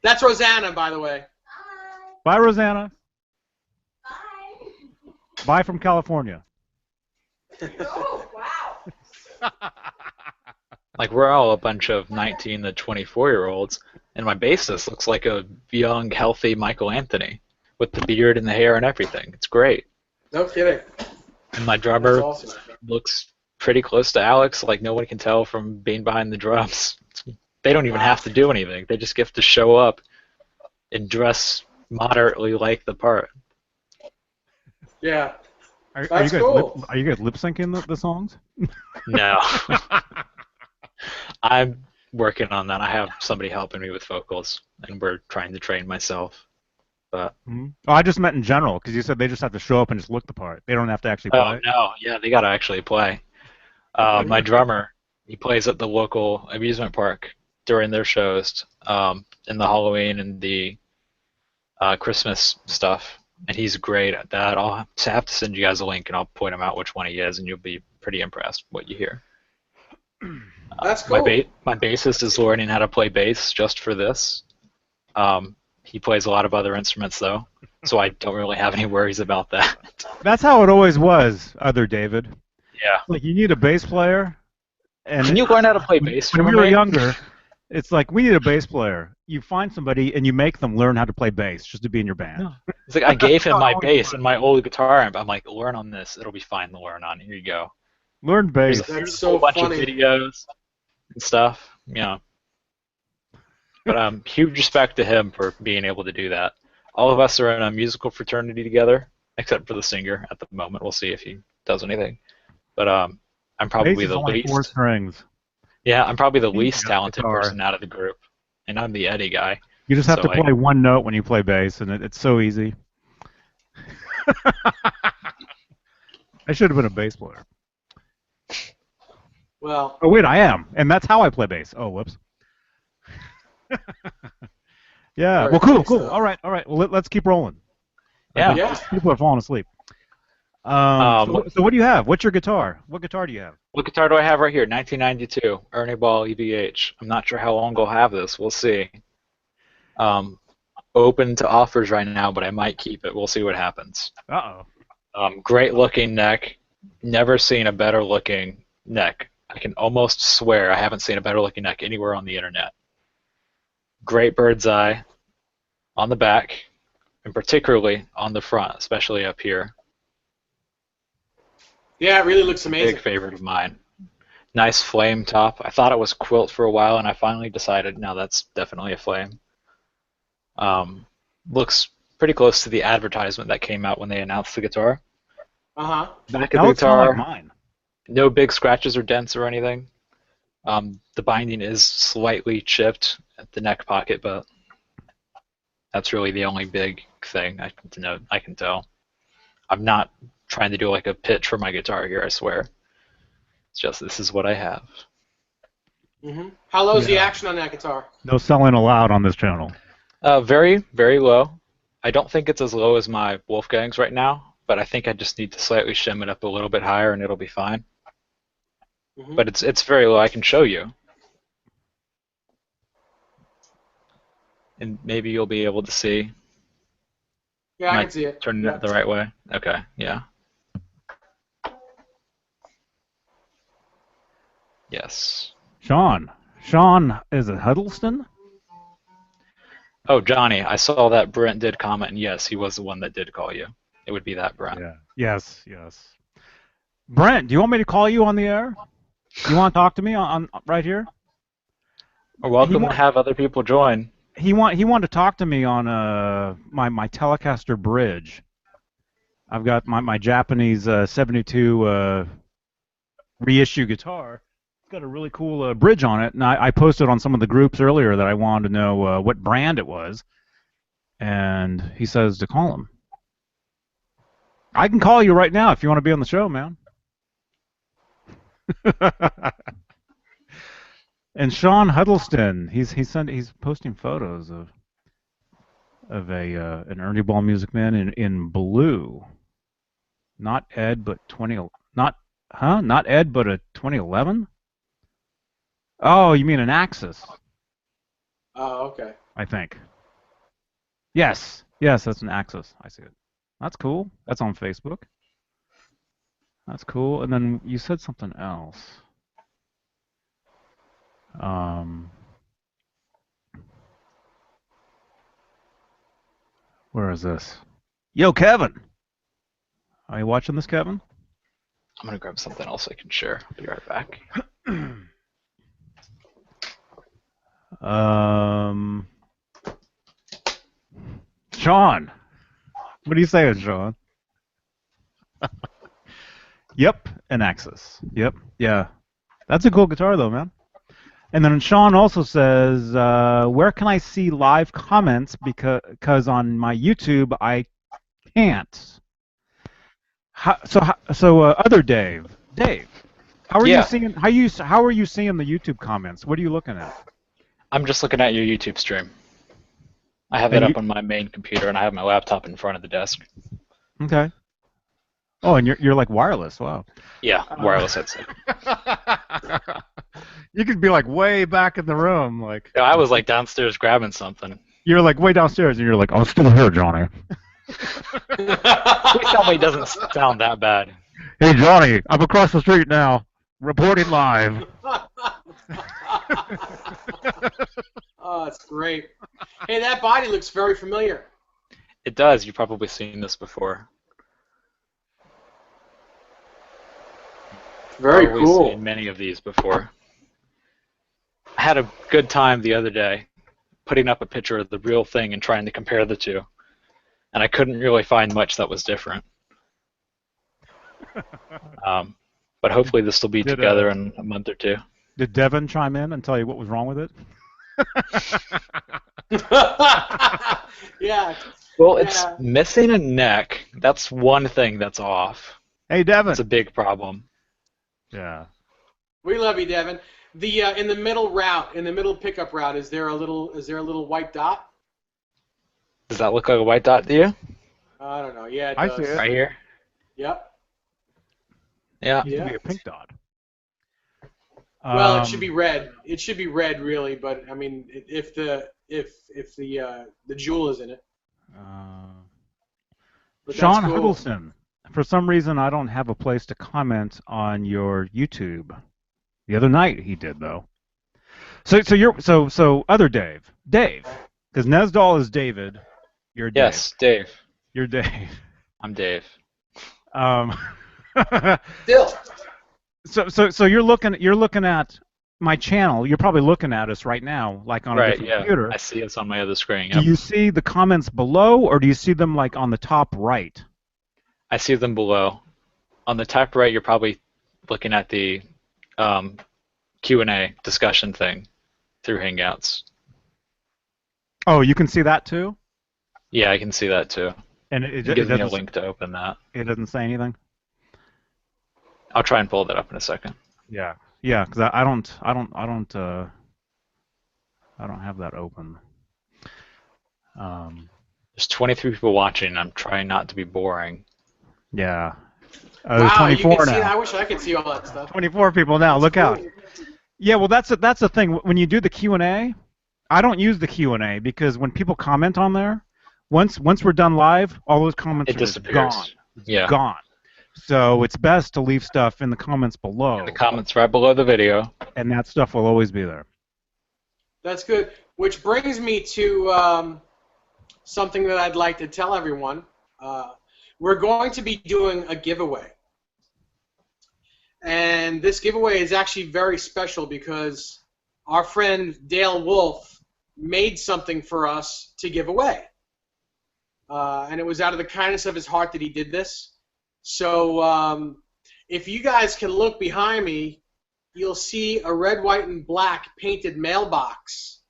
That's Rosanna, by the way. Bye, Rosanna. Bye. Bye from California. Oh, wow. Like, we're all a bunch of 19 to 24-year-olds, and my bassist looks like a young, healthy Michael Anthony with the beard and the hair and everything. It's great. No kidding. And my drummer awesome. looks pretty close to Alex, like no one can tell from being behind the drums. They don't even have to do anything. They just have to show up and dress moderately like the part. Yeah. Are That's cool. Are you guys lip syncing the songs? No. I'm working on that. I have somebody helping me with vocals, and we're trying to train myself. But Oh, I just meant in general, because you said they just have to show up and just look the part. They don't have to actually play. Oh, no. Yeah, they got to actually play. My drummer, he plays at the local amusement park during their shows, in the Halloween and the Christmas stuff, and he's great at that. I'll have to send you guys a link, and I'll point him out which one he is, and you'll be pretty impressed what you hear. That's cool. My bassist is learning how to play bass just for this. He plays a lot of other instruments though, so I don't really have any worries about that. That's how it always was, other David. Yeah. Like you need a bass player. And Can you learn how to play bass? When for we were me? younger, it's like we need a bass player. You find somebody and you make them learn how to play bass just to be in your band. It's like I gave him my bass and my old guitar amp. I'm like, learn on this. It'll be fine to learn on. Here you go. Learn bass. There's a so whole bunch funny. of videos and stuff. Yeah. But huge respect to him for being able to do that. All of us are in a musical fraternity together, except for the singer at the moment. We'll see if he does anything. But I'm probably Bass is the only 4 least. strings. Yeah, I'm probably the You least got talented guitar. person out of the group, and I'm the Eddie guy. You just have So, to play one note when you play bass, and it's so easy. I should have been a bass player. Well, Oh wait, I am, and that's how I play bass. Oh, whoops. Yeah. Very Well, cool, nice, cool. though. All right, all right. Well, let's keep rolling. Yeah. Yeah. People are falling asleep. So what do you have? What's your guitar? What guitar do you have? What guitar do I have right here? 1992, Ernie Ball EVH. I'm not sure how long I'll have this. We'll see. Open to offers right now, but I might keep it. We'll see what happens. Uh-oh. Great looking neck. Never seen a better looking neck. I can almost swear I haven't seen a better looking neck anywhere on the internet. Great bird's eye on the back, and particularly on the front, especially up here. yeah, it really looks amazing. Big favorite of mine. Nice flame top. I thought it was quilt for a while, and I finally decided, no, that's definitely a flame. Looks pretty close to the advertisement that came out when they announced the guitar. Uh-huh. Back That of the looks kind of guitar, like mine. no big scratches or dents or anything. The binding is slightly chipped at the neck pocket, but that's really the only big thing I can tell. I'm not trying to do like a pitch for my guitar here, I swear. It's just this is what I have. Mm-hmm. How low is the Yeah. action on that guitar? No selling allowed on this channel. Very, very low. I don't think it's as low as my Wolfgang's right now, but I think I just need to slightly shim it up a little bit higher and it'll be fine. Mhm. But it's very low. I can show you. And maybe you'll be able to see. Yeah, I Am can see it. Turning Yeah. it the right way? Okay, yeah. Yes. Sean is it Huddleston? Oh, Johnny, I saw that Brent did comment, and yes, he was the one that did call you. It would be that Brent. Yeah. Yes. Brent, do you want me to call you on the air? You want to talk to me on right here? We're welcome He to have other people join. He wanted to talk to me on my Telecaster bridge. I've got my Japanese 72 reissue guitar. It's got a really cool bridge on it, and I posted on some of the groups earlier that I wanted to know what brand it was, and he says to call him. I can call you right now if you want to be on the show, man. And Sean Huddleston, he's posting photos of an Ernie Ball Music Man in blue. Not Ed, but not Ed, but a 2011. Oh, you mean an Axis? Oh, okay. I think. Yes, that's an Axis. I see it. That's cool. That's on Facebook. That's cool. And then you said something else. Where is this? Yo, Kevin. Are you watching this, Kevin? I'm going to grab something else I can share. I'll be right back. Sean. What are you saying, Sean? Yep, an Axis. Yep, yeah. That's a cool guitar, though, man. And then Sean also says, where can I see live comments? Because on my YouTube, I can't. So other Dave, How are you Yeah. seeing? How are you seeing the YouTube comments? What are you looking at? I'm just looking at your YouTube stream. I have And it you, up on my main computer, and I have my laptop in front of the desk. okay. Oh, and you're like wireless. Wow. Yeah, wireless headset. You could be like way back in the room, like Yeah, I was like downstairs grabbing something. you're like way downstairs, and you're like, I'm still here, Johnny. Please tell me it doesn't sound that bad. Hey, Johnny, I'm across the street now, reporting live. Oh, that's great. Hey, that body looks very familiar. It does. You've probably seen this before. Very Probably cool. seen many of these before. I had a good time the other day putting up a picture of the real thing and trying to compare the two, and I couldn't really find much that was different. But hopefully this will be together in a month or two. Did Devin chime in and tell you what was wrong with it? Yeah. Well, it's Yeah. missing a neck. That's one thing that's off. Hey, Devin. It's a big problem. Yeah. We love you, Devin. The in the middle route, in the middle pickup route, is there a little white dot? Does that look like a white dot to you? I don't know. Yeah, it I does. see it. Right here? Yep. Yeah. It used to Yeah. be a pink dot. Well, it should be red. It should be red, really. But I mean, if the jewel is in it. But Sean that's cool. Huddleston. For some reason, I don't have a place to comment on your YouTube. The other night he did though. So other Dave, because Nesdal is David. You're Dave. Yes, Dave. You're Dave. I'm Dave. Still. So you're looking at my channel. You're probably looking at us right now, like on a Right, different yeah. computer. I see us on my other screen. Do Yep. you see the comments below, or do you see them like on the top right? I see them below. On the top right, you're probably looking at the Q&A discussion thing through Hangouts. Oh, you can see that too. Yeah, I can see that too. And It gives me a link to open that. It doesn't say anything. I'll try and pull that up in a second. Yeah, because I don't have that open. There's 23 people watching, and I'm trying not to be boring. Yeah. Wow, There's you 24 can see now. that. I wish I could see all that stuff. 24 people now. Look out. Yeah, well, that's the thing. When you do the Q&A, I don't use the Q&A because when people comment on there, once we're done live, all those comments It are just disappears. gone. Yeah. Gone. So it's best to leave stuff in the comments below, In the comments right below the video. and that stuff will always be there. That's good. Which brings me to something that I'd like to tell everyone. We're going to be doing a giveaway. And this giveaway is actually very special because our friend Dale Wolf made something for us to give away. And it was out of the kindness of his heart that he did this. So if you guys can look behind me, you'll see a red, white, and black painted mailbox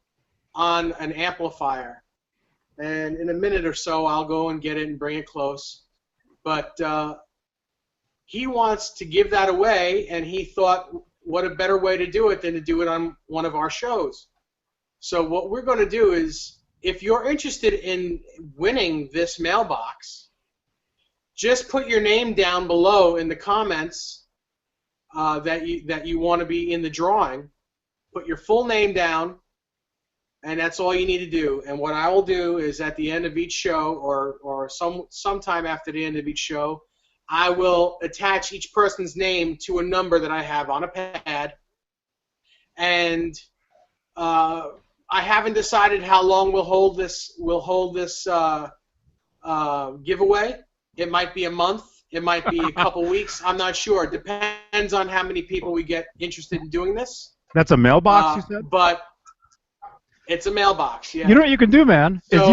on an amplifier. And in a minute or so, I'll go and get it and bring it close. But he wants to give that away, and he thought, what a better way to do it than to do it on one of our shows. So what we're going to do is, if you're interested in winning this mailbox, just put your name down below in the comments that you want to be in the drawing. Put your full name down, and that's all you need to do. And what I will do is at the end of each show, or sometime after the end of each show, I will attach each person's name to a number that I have on a pad. And I haven't decided how long we'll hold this. Giveaway. It might be a month. It might be a couple weeks. I'm not sure. It depends on how many people we get interested in doing this. That's a mailbox, you said? But it's a mailbox. Yeah. You know what you can do, man? So-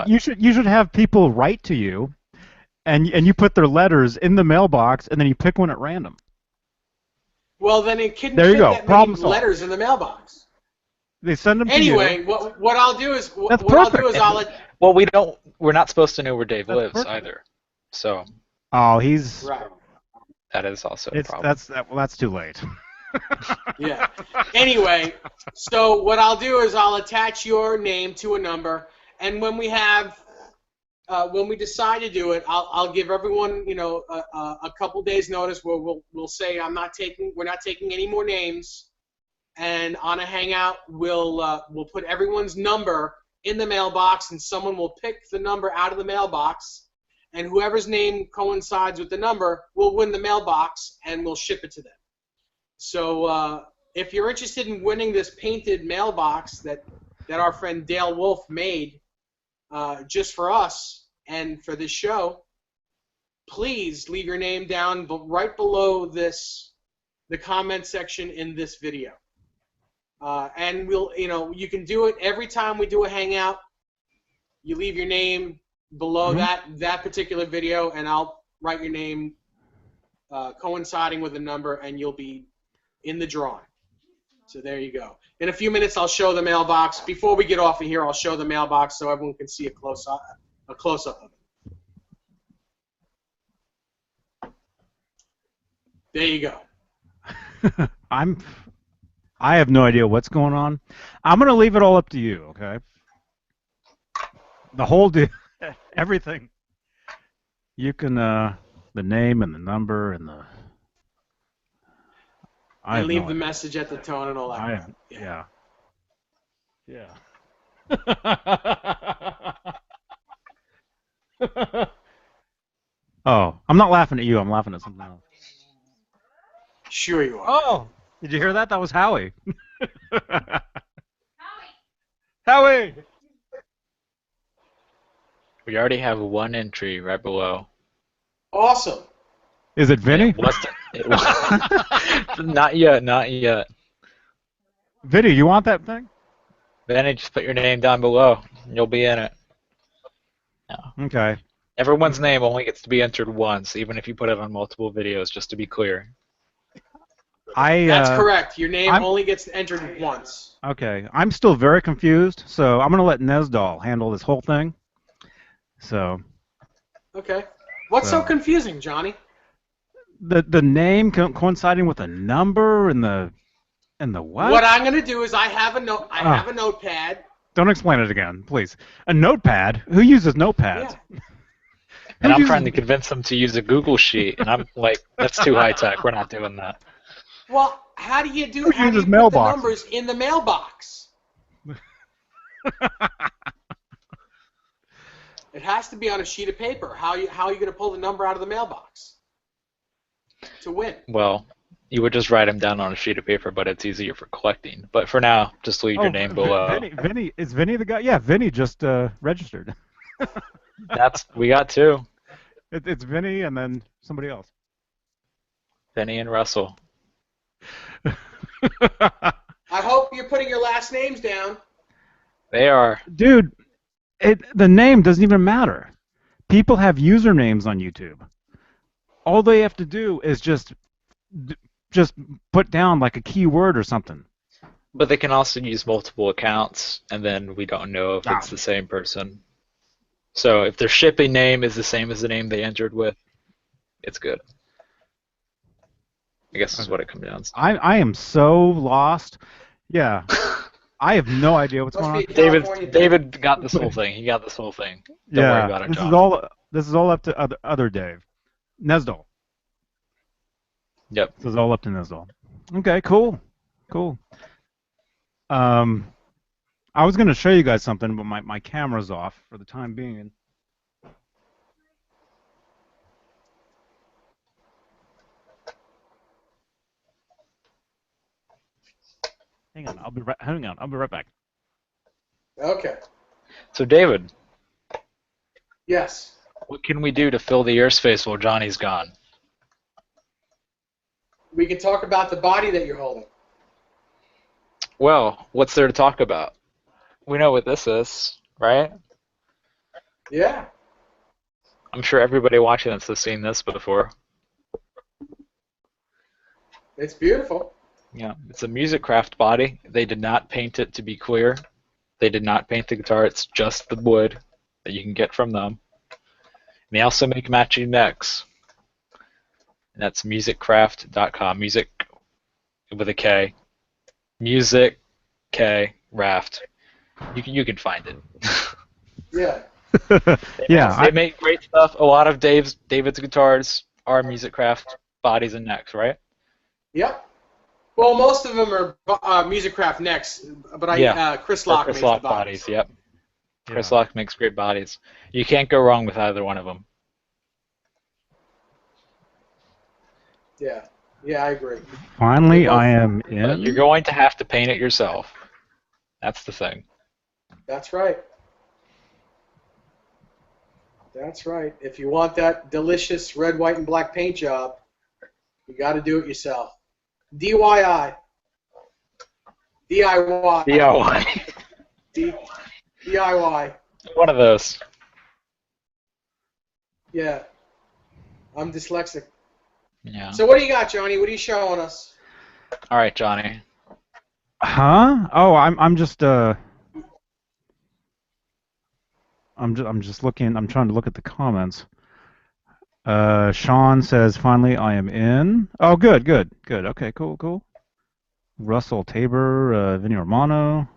You should have people write to you, and you put their letters in the mailbox, and then you pick one at random. Well, then it couldn't There you fit go. that Problem many solved. letters in the mailbox. They send them to you. Anyway, what I'll do is That's what I'll do perfect. is I'll let. Well, we're not supposed to know where Dave That's lives perfect. either. So Oh, he's Right. That is also a It's problem. that's too late. Yeah. Anyway, so what I'll do is I'll attach your name to a number, and when we decide to do it, I'll give everyone, a couple days notice where we'll say we're not taking any more names, and on a hangout we'll put everyone's number in the mailbox, and someone will pick the number out of the mailbox, and whoever's name coincides with the number will win the mailbox, and we'll ship it to them. So if you're interested in winning this painted mailbox that our friend Dale Wolf made just for us and for this show, please leave your name down right below the comment section in this video. And you can do it every time we do a hangout. You leave your name below that particular video, and I'll write your name coinciding with a number, and you'll be in the drawing. So there you go. In a few minutes, I'll show the mailbox. Before we get off of here, I'll show the mailbox so everyone can see a close-up of it. There you go. I have no idea what's going on. I'm gonna leave it all up to you, okay? The whole deal, everything. You can the name and the number and the. And leave the message at the tone and all that. Yeah. Oh, I'm not laughing at you. I'm laughing at something else. Sure you are. Oh, did you hear that? That was Howie. Howie! We already have one entry right below. Awesome. Is it Vinny? Not yet, not yet. Vinny, you want that thing? Vinny, just put your name down below, and you'll be in it. Yeah. Okay. Everyone's name only gets to be entered once, even if you put it on multiple videos, just to be clear. That's correct. Your name only gets entered once. Okay. I'm still very confused, so I'm going to let Nesdal handle this whole thing. So. Okay. What's so confusing, Johnny? The name coinciding with a number and the what? What I'm going to do is I have a notepad. Don't explain it again, please. A notepad? Who uses notepads? Yeah. And I'm trying to convince them to use a Google Sheet, and I'm like, that's too high tech. We're not doing that. Well, how do you put the numbers in the mailbox? It has to be on a sheet of paper. How are you going to pull the number out of the mailbox to win? Well, you would just write them down on a sheet of paper, but it's easier for collecting. But for now, just leave your name below. Vinny, is Vinny the guy? Yeah, Vinny just registered. We got two. It's Vinny and then somebody else. Vinny and Russell. I hope you're putting your last names down. They are. Dude, the name doesn't even matter. People have usernames on YouTube. All they have to do is just put down like a keyword or something. But they can also use multiple accounts, and then we don't know if it's the same person. So if their shipping name is the same as the name they entered with, it's good. I guess is what it comes down to. I am so lost. Yeah. I have no idea what's going on. David got this whole thing. He got this whole thing. Don't worry about it, John. This is all up to other Dave. Nesdal. Yep. This is all up to Nesdal. Okay, cool. I was going to show you guys something, but my camera's off for the time being. Hang on, I'll be right back. Okay. So David. Yes. What can we do to fill the airspace while Johnny's gone? We can talk about the body that you're holding. Well, what's there to talk about? We know what this is, right? Yeah. I'm sure everybody watching this has seen this before. It's beautiful. Yeah, it's a music craft body. They did not paint it, to be clear. They did not paint the guitar. It's just the wood that you can get from them. And they also make matching necks. And that's musiccraft.com. Music with a K. Music K Raft. You can find it. Yeah. Yeah, They make great stuff. A lot of David's guitars are Musiccraft bodies and necks, right? Yep. Well, most of them are Musiccraft necks, but Chris Lock makes the bodies. Yep. yeah. Chris Lock makes great bodies. You can't go wrong with either one of them. Yeah. Yeah, I agree. Finally, I am But in. you're going to have to paint it yourself. That's the thing. That's right. That's right. If you want that delicious red, white, and black paint job, you got to do it yourself. DIY. DIY. DIY. DIY. One of those. Yeah. I'm dyslexic. Yeah. So what do you got, Johnny? What are you showing us? All right, Johnny. Huh? Oh, I'm just I'm just looking. I'm trying to look at the comments. Sean says, "Finally, I am in." Oh, good. Okay, cool. Russell Tabor, Vinny Romano.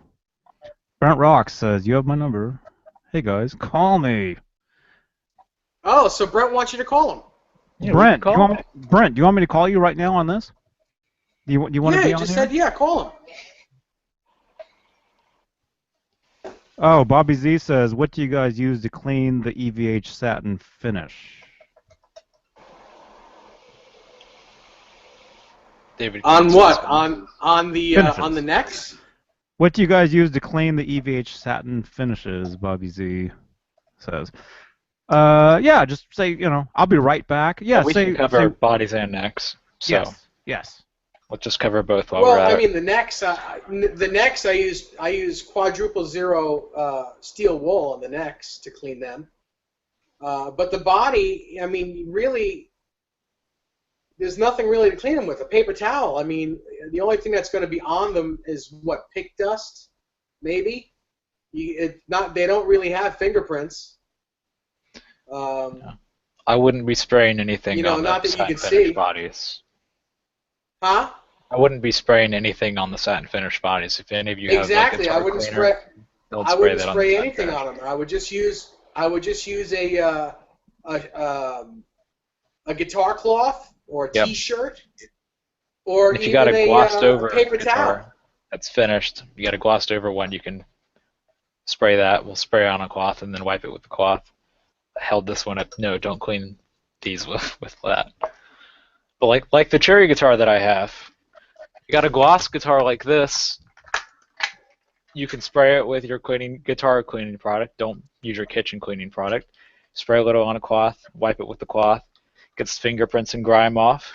Brent Rock says, "You have my number. Hey guys, call me." Oh, so Brent wants you to call him. Yeah, Brent, we can call him. Brent, do you want me to call you right now on this? Do you want to Yeah, be he on just here? said, yeah, call him. Oh, Bobby Z says, "What do you guys use to clean the EVH satin finish?" David. On answer what? this one. On the Finishes. necks? What do you guys use to clean the EVH satin finishes? Bobby Z says. Yeah, just say, I'll be right back. Yeah, We can cover bodies and necks. So yes. we'll just cover both while Well, we're at I it. mean the necks. I use quadruple zero steel wool on the necks to clean them. But the body, I mean, really, there's nothing really to clean them with. A paper towel. I mean, the only thing that's going to be on them is what, pick dust, maybe. They don't really have fingerprints. I wouldn't be spraying anything on not the that you satin can finish see. bodies. Huh? I wouldn't be spraying anything on the satin finish bodies. If any of you Exactly. have I a wouldn't cleaner, spray. don't I spray wouldn't that spray on the anything satin on them. I would just use a guitar cloth or a Yep. T-shirt or And if you even got a glossed over paper guitar towel. that's finished, you got a glossed over one, you can spray that. We'll spray on a cloth and then wipe it with the cloth. I held this one up. No, don't clean these with that. But like the cherry guitar that I have, you got a gloss guitar like this. You can spray it with your guitar cleaning product. Don't use your kitchen cleaning product. Spray a little on a cloth, wipe it with the cloth, gets fingerprints and grime off.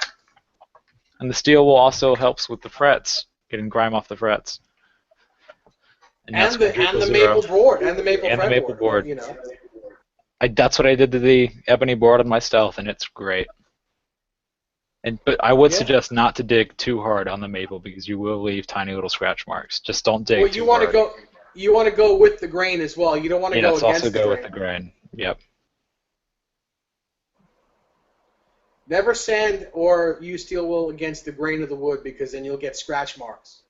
And the steel wool also helps with the frets, getting grime off the frets. And the maple board and the maple fretboard. That's what I did to the ebony board on my Stealth, and it's great. But I would suggest not to dig too hard on the maple because you will leave tiny little scratch marks. Just don't dig too hard. You want to go with the grain as well. You don't want to go against the grain. With the grain. Yep. Never sand or use steel wool against the grain of the wood because then you'll get scratch marks.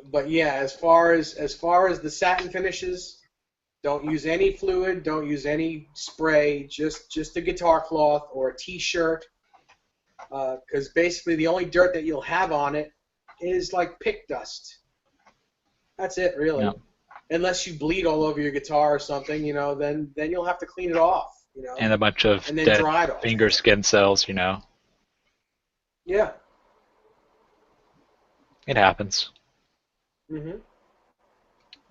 But yeah, as far as the satin finishes, don't use any fluid, don't use any spray, just a guitar cloth or a T-shirt, because basically the only dirt that you'll have on it is like pick dust. That's it, really. Yeah. Unless you bleed all over your guitar or something, then you'll have to clean it off, And a bunch of dead finger skin cells, Yeah. It happens. Mm-hmm.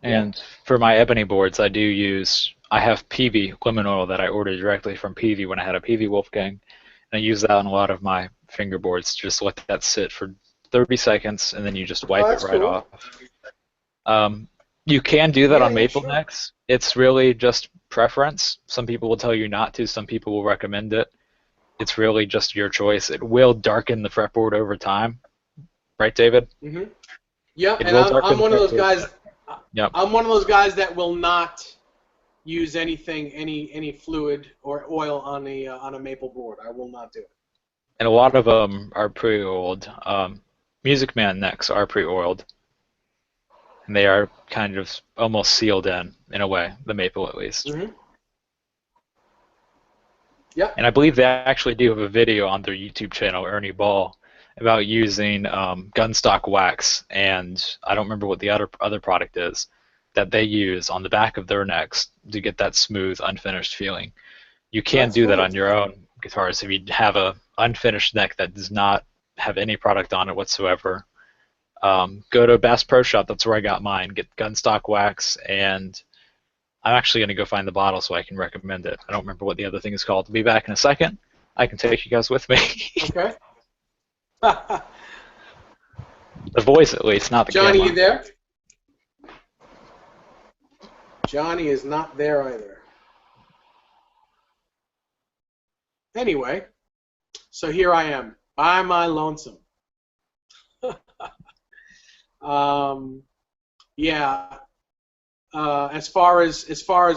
And for my ebony boards, I have PV lemon oil that I ordered directly from PV when I had a PV Wolfgang. And I use that on a lot of my fingerboards. Just let that sit for 30 seconds, and then you just wipe it right off. You can do that on maple necks. It's really just preference. Some people will tell you not to. Some people will recommend it. It's really just your choice. It will darken the fretboard over time. Right, David? Mm-hmm. Yeah, and I'm one of those guys. Yep. I'm one of those guys that will not use any fluid or oil on a maple board. I will not do it. And a lot of them are pre-oiled. Music Man necks are pre-oiled, and they are kind of almost sealed in a way, the maple at least. Mm-hmm. Yep. And I believe they actually do have a video on their YouTube channel, Ernie Ball, about using gunstock wax, and I don't remember what the other product is that they use on the back of their necks to get that smooth, unfinished feeling. You can do that on your own guitars if you have a unfinished neck that does not have any product on it whatsoever. Go to Bass Pro Shop. That's where I got mine. Get gunstock wax, and I'm actually going to go find the bottle so I can recommend it. I don't remember what the other thing is called. I'll be back in a second. I can take you guys with me. Okay. The voice, at least, not the Johnny, camera. you there? Johnny is not there either. Anyway, so here I am, by my lonesome. Yeah. As far as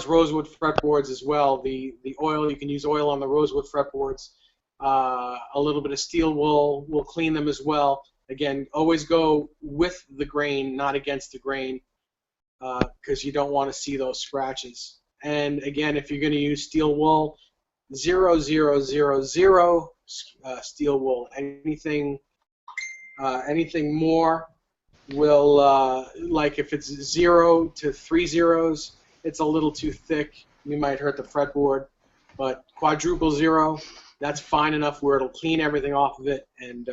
rosewood fretboards as well, the oil, you can use oil on the rosewood fretboards. A little bit of steel wool will clean them as well. Again, always go with the grain, not against the grain, because you don't want to see those scratches. And again, if you're going to use steel wool, 0000 steel wool. Anything more will, like if it's 0 to 3 zeros, it's a little too thick. You might hurt the fretboard. But quadruple 0, that's fine enough where it'll clean everything off of it and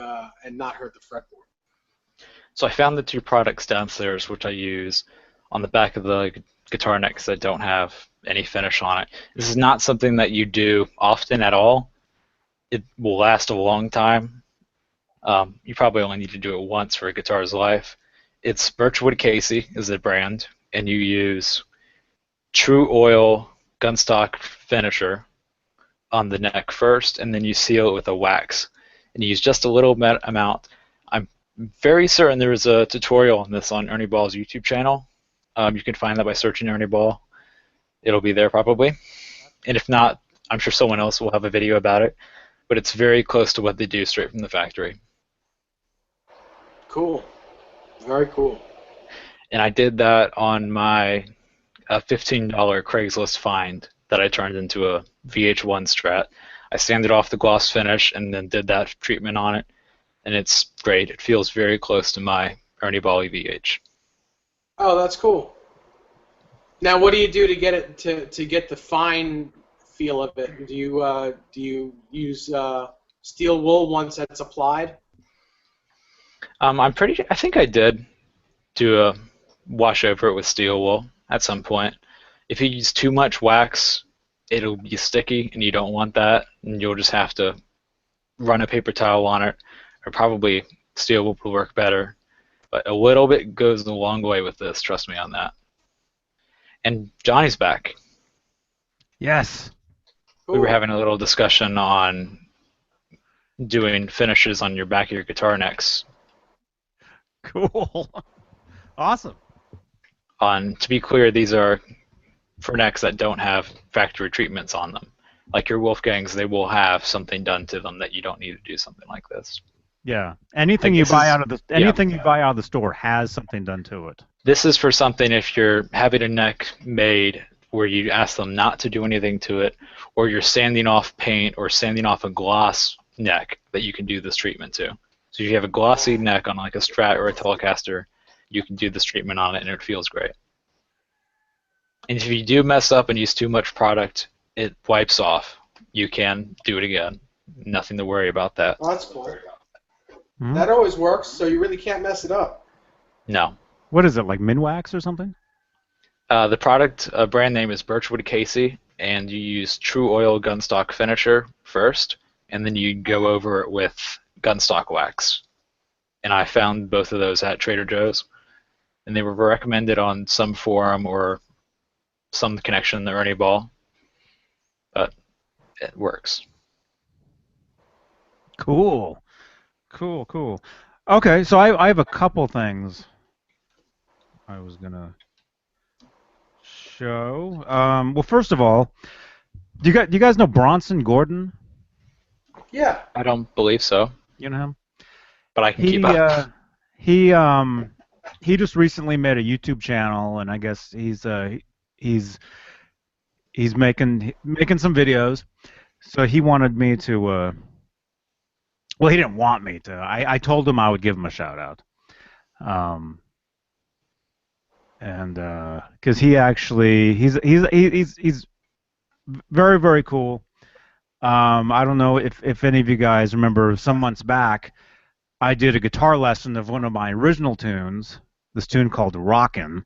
not hurt the fretboard. So I found the two products downstairs, which I use on the back of the guitar necks that don't have any finish on it. This is not something that you do often at all. It will last a long time. You probably only need to do it once for a guitar's life. It's Birchwood Casey is the brand, and you use True Oil Gunstock Finisher on the neck first, and then you seal it with a wax. And you use just a little amount. I'm very certain there is a tutorial on this on Ernie Ball's YouTube channel. You can find that by searching Ernie Ball. It'll be there probably. And if not, I'm sure someone else will have a video about it. But it's very close to what they do straight from the factory. Cool. Very cool. And I did that on my $15 Craigslist find that I turned into a VH1 Strat. I sanded off the gloss finish and then did that treatment on it, and it's great. It feels very close to my Ernie Ball EVH. Oh, that's cool. Now, what do you do to get it to get the fine feel of it? Do you use steel wool once that's applied? I think I did do a wash over it with steel wool at some point. If you use too much wax, it'll be sticky, and you don't want that, and you'll just have to run a paper towel on it, or probably steel wool will work better. But a little bit goes a long way with this, trust me on that. And Johnny's back. Yes. Cool. We were having a little discussion on doing finishes on your back of your guitar necks. Cool. Awesome. To be clear, these are for necks that don't have factory treatments on them. Like your Wolfgangs, they will have something done to them that you don't need to do something like this. Yeah. Anything Like you this buy is- out of the you buy out of the store has something done to it. This is for something if you're having a neck made where you ask them not to do anything to it, or you're sanding off paint or sanding off a gloss neck that you can do this treatment to. So if you have a glossy neck on like a Strat or a Telecaster, you can do this treatment on it and it feels great. And if you do mess up and use too much product, it wipes off. You can do it again. Nothing to worry about that. Oh, that's cool. Hmm? That always works, so you really can't mess it up. No. What is it, like Minwax or something? The product brand name is Birchwood Casey, and you use True Oil Gunstock Finisher first, and then you go over it with Gunstock Wax. And I found both of those at Trader Joe's, and they were recommended on some forum or some connection to Ernie Ball, but it works. Cool. Cool. Okay, so I have a couple things I was gonna show. Well, first of all, do you guys know Bronson Gordon? Yeah. I don't believe so, You know him? but I can keep He up. he um he just recently made a YouTube channel, and I guess he's he's making some videos. So he wanted me to well, he didn't want me to. I told him I would give him a shout out. Um and because he actually he's very, very cool. I don't know if any of you guys remember some months back, I did a guitar lesson of one of my original tunes, this tune called Rockin',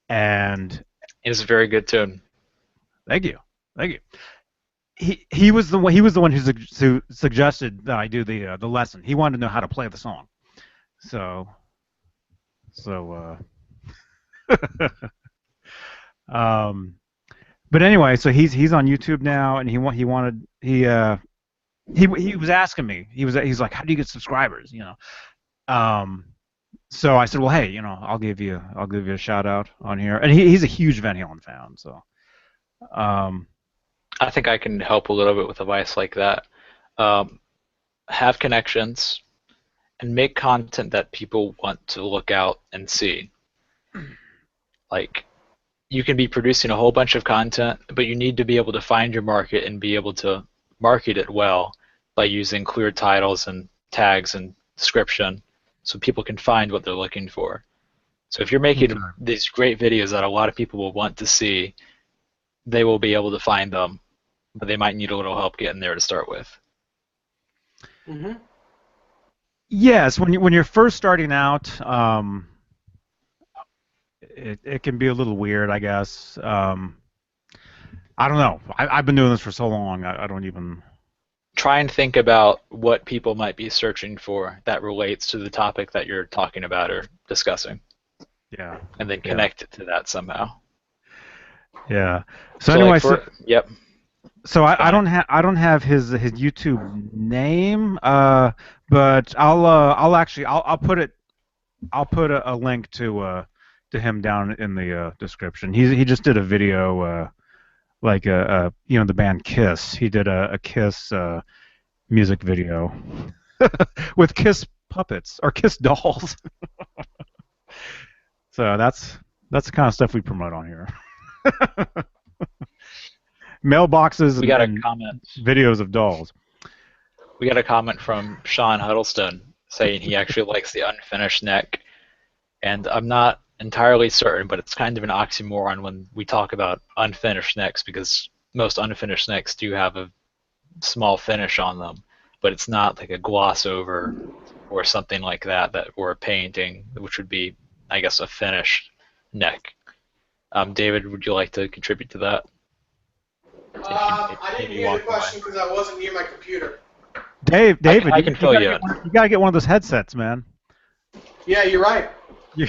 and It's a very good tune. thank you, thank you. He was the one who suggested that I do the lesson. He wanted to know how to play the song, so um, but anyway, so he's on YouTube now, and he was asking me. He's like, how do you get subscribers? You know. So I said, well, hey, I'll give you a shout out on here, and he's a huge Van Halen fan, so um, I think I can help a little bit with advice like that. Have connections and make content that people want to look out and see. Like, you can be producing a whole bunch of content, but you need to be able to find your market and be able to market it well by using clear titles and tags and description so people can find what they're looking for. So if you're making Okay. these great videos that a lot of people will want to see, they will be able to find them, but they might need a little help getting there to start with. Mm-hmm. yes, when you're first starting out, it can be a little weird, I guess. I don't know. I've been doing this for so long, I don't even. Try and think about what people might be searching for that relates to the topic that you're talking about or discussing, Yeah. and then Yeah. connect it to that somehow. Yeah. So So, anyway, like yep. so I Fine. don't have his YouTube name, but I'll put a link to him down in the description. He just did a video like the band Kiss. He did a Kiss music video with Kiss puppets or Kiss dolls. So that's the kind of stuff we promote on here. Mailboxes We got a and comment. videos of dolls. We got a comment from Sean Huddleston saying he actually likes the unfinished neck, and I'm not entirely certain, but it's kind of an oxymoron when we talk about unfinished necks because most unfinished necks do have a small finish on them, but it's not like a gloss over or something like that or a painting, which would be, I guess, a finished neck. David, would you like to contribute to that? I didn't hear the question because I wasn't near my computer. David, I can fill you in. You gotta get one of those headsets, man. Yeah, you're right. You-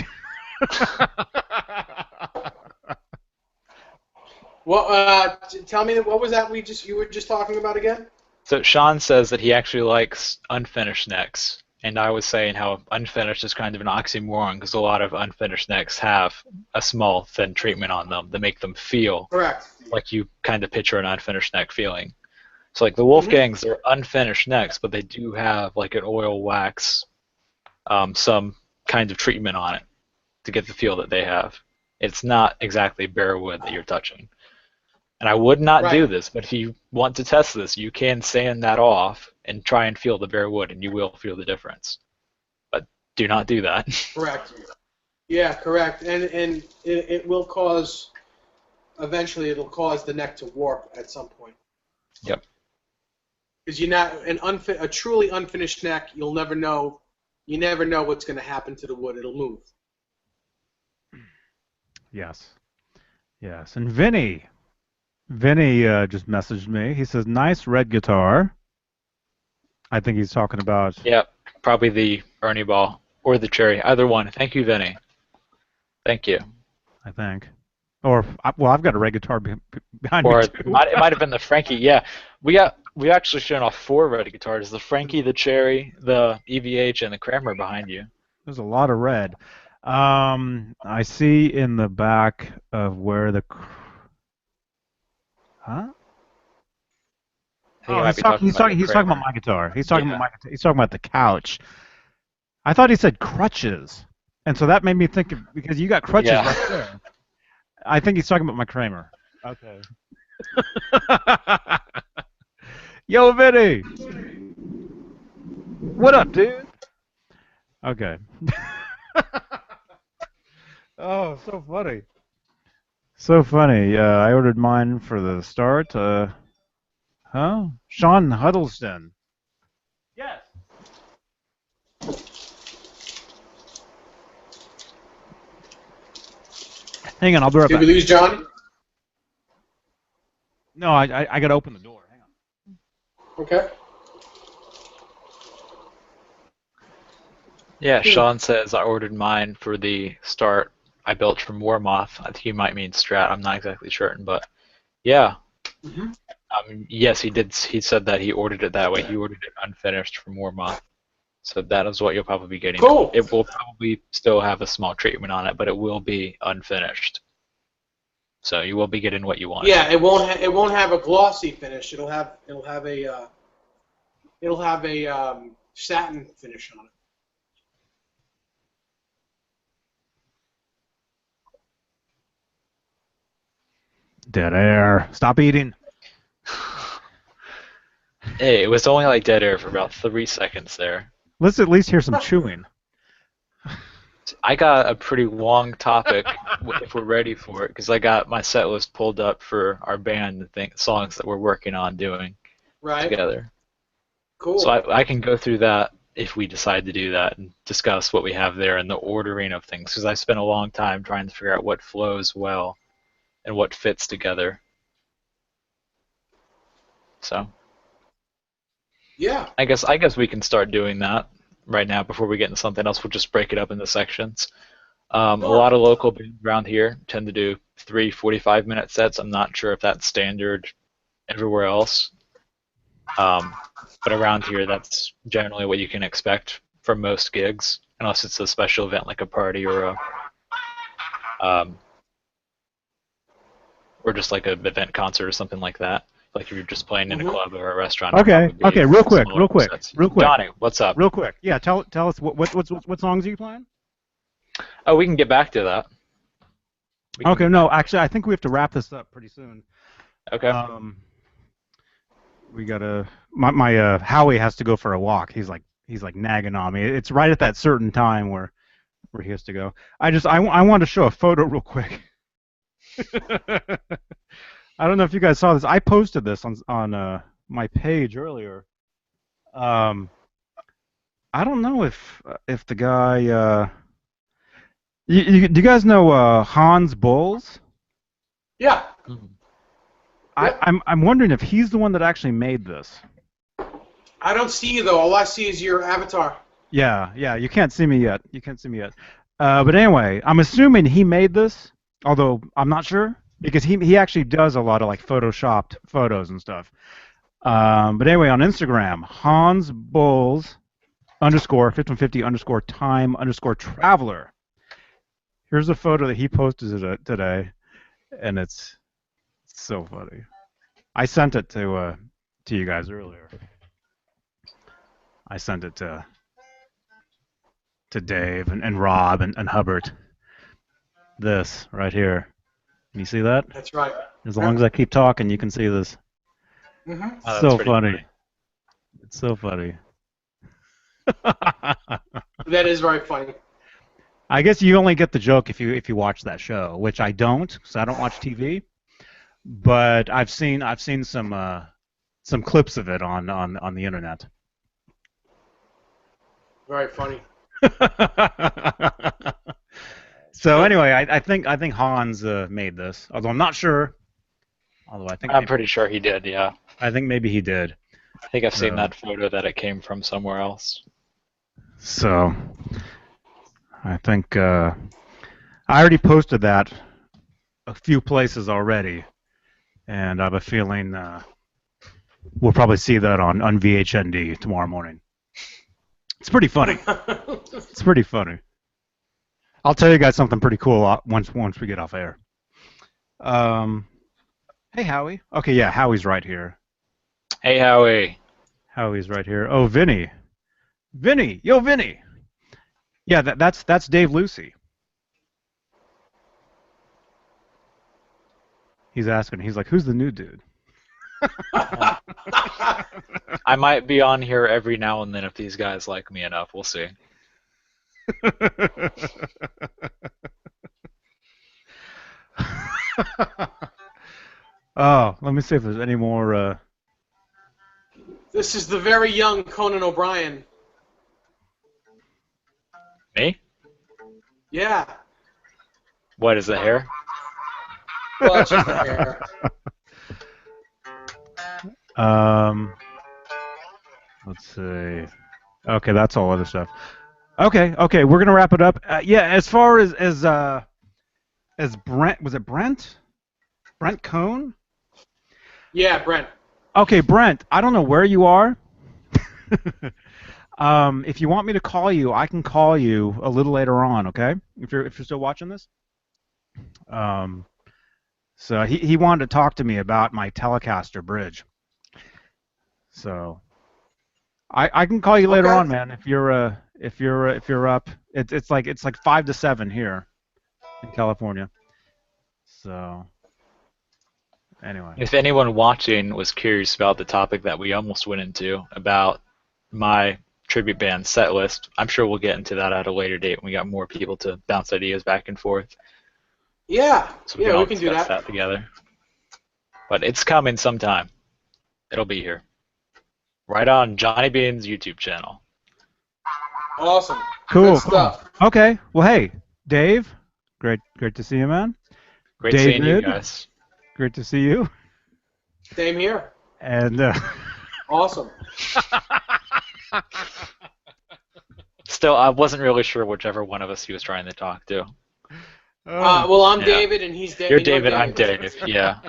Well, tell me what was that you were just talking about again? So Sean says that he actually likes unfinished necks, and I was saying how unfinished is kind of an oxymoron because a lot of unfinished necks have a small thin treatment on them that make them feel Correct. like you kind of picture an unfinished neck feeling. So like the Wolfgangs, they're unfinished necks, but they do have like an oil wax, some kind of treatment on it to get the feel that they have. It's not exactly bare wood that you're touching. And I would not do this, but if you want to test this, you can sand that off and try and feel the bare wood, and you will feel the difference. But do not do that. Correct. Yeah, correct. And it will cause, eventually it'll cause the neck to warp at some point. Yep. Because a truly unfinished neck, you never know what's going to happen to the wood. It'll move. Yes. Yes. And Vinny just messaged me. He says, "Nice red guitar." I think he's talking about. Yep. Probably the Ernie Ball or the Cherry, either one. Thank you, Vinny. Thank you. I think. Or well, I've got a red guitar behind Or me it too. might have been the Frankie. Yeah, we actually shown off 4 red guitars: the Frankie, the Cherry, the EVH, and the Kramer behind you. There's a lot of red. I see in the back of where the. Huh? I think he Oh, might be talking about your he's talking about Kramer. my guitar. He's talking about Yeah. my guitar. He's talking about the couch. I thought he said crutches, and so that made me think of, because you got crutches Yeah. right there. I think he's talking about my Kramer. Okay. Yo, Vinny, what up, dude? Okay. Oh, so funny. So funny. I ordered mine for the start. Huh? Sean Huddleston. Yes. Hang on, I'll be right Did we back. lose Johnny? No, I gotta open the door. Hang on. Okay. Yeah, Sean says I ordered mine for the start. I built from Warmoth. I think he might mean Strat. I'm not exactly certain, but yeah. Mm-hmm. Yes, he did. He said that he ordered it that way. He ordered it unfinished from Warmoth. So that is what you'll probably be getting. Cool. It will probably still have a small treatment on it, but it will be unfinished. So you will be getting what you want. Yeah, it won't have a glossy finish. It'll have a satin finish on it. Dead air. Stop eating. Hey, it was only like dead air for about 3 seconds there. Let's at least hear some chewing. I got a pretty long topic if we're ready for it, because I got my set list pulled up for our band and songs that we're working on doing together. Cool. So I can go through that if we decide to do that and discuss what we have there and the ordering of things, because I spent a long time trying to figure out what flows well and what fits together. So Yeah. I guess we can start doing that right now before we get into something else. We'll just break it up into sections. A lot of local bands around here tend to do 3 45-minute sets. I'm not sure if that's standard everywhere else. But around here, that's generally what you can expect from most gigs, unless it's a special event like a party or just like an event concert or something like that. Like if you're just playing in a club or a restaurant. Okay. Okay. Real quick. Donnie, what's up? Real quick. Yeah. Tell us what songs are you playing? Oh, we can get back to that. Okay. No, actually, I think we have to wrap this up pretty soon. Okay. We gotta. My Howie has to go for a walk. He's like nagging on me. It's right at that certain time where he has to go. I want to show a photo real quick. I don't know if you guys saw this. I posted this on my page earlier. I don't know if the guy. Do you guys know Hans Bowles? Yeah. I'm wondering if he's the one that actually made this. I don't see you though. All I see is your avatar. Yeah. You can't see me yet. But anyway, I'm assuming he made this, although I'm not sure, because he actually does a lot of like photoshopped photos and stuff. But anyway, on Instagram, Hans Bowles _5150_time_traveler. Here's a photo that he posted today, and it's so funny. I sent it to you guys earlier. I sent it to Dave and Rob and Hubbard. This right here. Can you see that? That's right. As long as I keep talking, you can see this. Mm-hmm. Oh, So funny. It's so funny. That is very funny. I guess you only get the joke if you watch that show, which I don't, because I don't watch TV. But I've seen some clips of it on the internet. Very funny. So anyway, I think Hans made this, although I'm not sure. Although I'm pretty sure he did. Yeah. I think maybe he did. I think I've seen that photo that it came from somewhere else. So I think I already posted that a few places already, and I have a feeling we'll probably see that on VHND tomorrow morning. It's pretty funny. It's pretty funny. I'll tell you guys something pretty cool once we get off air. Hey Howie. Okay, yeah, Howie's right here. Hey, Howie. Howie's right here. Oh, Vinny. Yo, Vinny. Yeah, that's Dave Lucy. He's asking. He's like, who's the new dude? I might be on here every now and then if these guys like me enough. We'll see. Oh, let me see if there's any more. This is the very young Conan O'Brien. Me? Yeah. What is the hair? Well, it's just the hair. Let's see. Okay, that's all other stuff. Okay, we're gonna wrap it up. Yeah, as far as Brent, was it Brent? Brent Cohn? Yeah, Brent. Okay, Brent. I don't know where you are. If you want me to call you, I can call you a little later on. Okay, if you're still watching this. So he wanted to talk to me about my Telecaster bridge. So I can call you later on, man. If you're up. It's like 5 to 7 here in California. So anyway. If anyone watching was curious about the topic that we almost went into about my tribute band set list, I'm sure we'll get into that at a later date when we got more people to bounce ideas back and forth. Yeah, So we can do discuss that. together. But it's coming sometime. It'll be here. Right on Johnny Bean's YouTube channel. Awesome. Cool. Good stuff. Okay. Well, hey, Dave, great to see you, man. Great seeing you guys. Great to see you. Same here. And Awesome. Still, I wasn't really sure whichever one of us he was trying to talk to. Well, I'm Yeah. David, and he's David. You're David, I'm Dave. Yeah.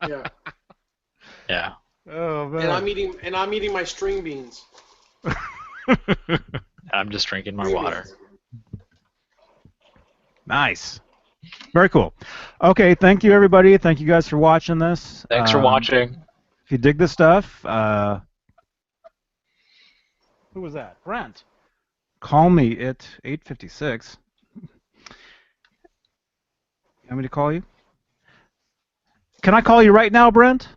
Yeah. Yeah. oh man. And I'm eating my string beans. I'm just drinking my String water. beans. Nice. Very cool. Okay, thank you everybody. Thank you guys for watching this. Thanks for watching. If you dig this stuff, who was that? Brent. Call me at 8:56. You want me to call you? Can I call you right now, Brent?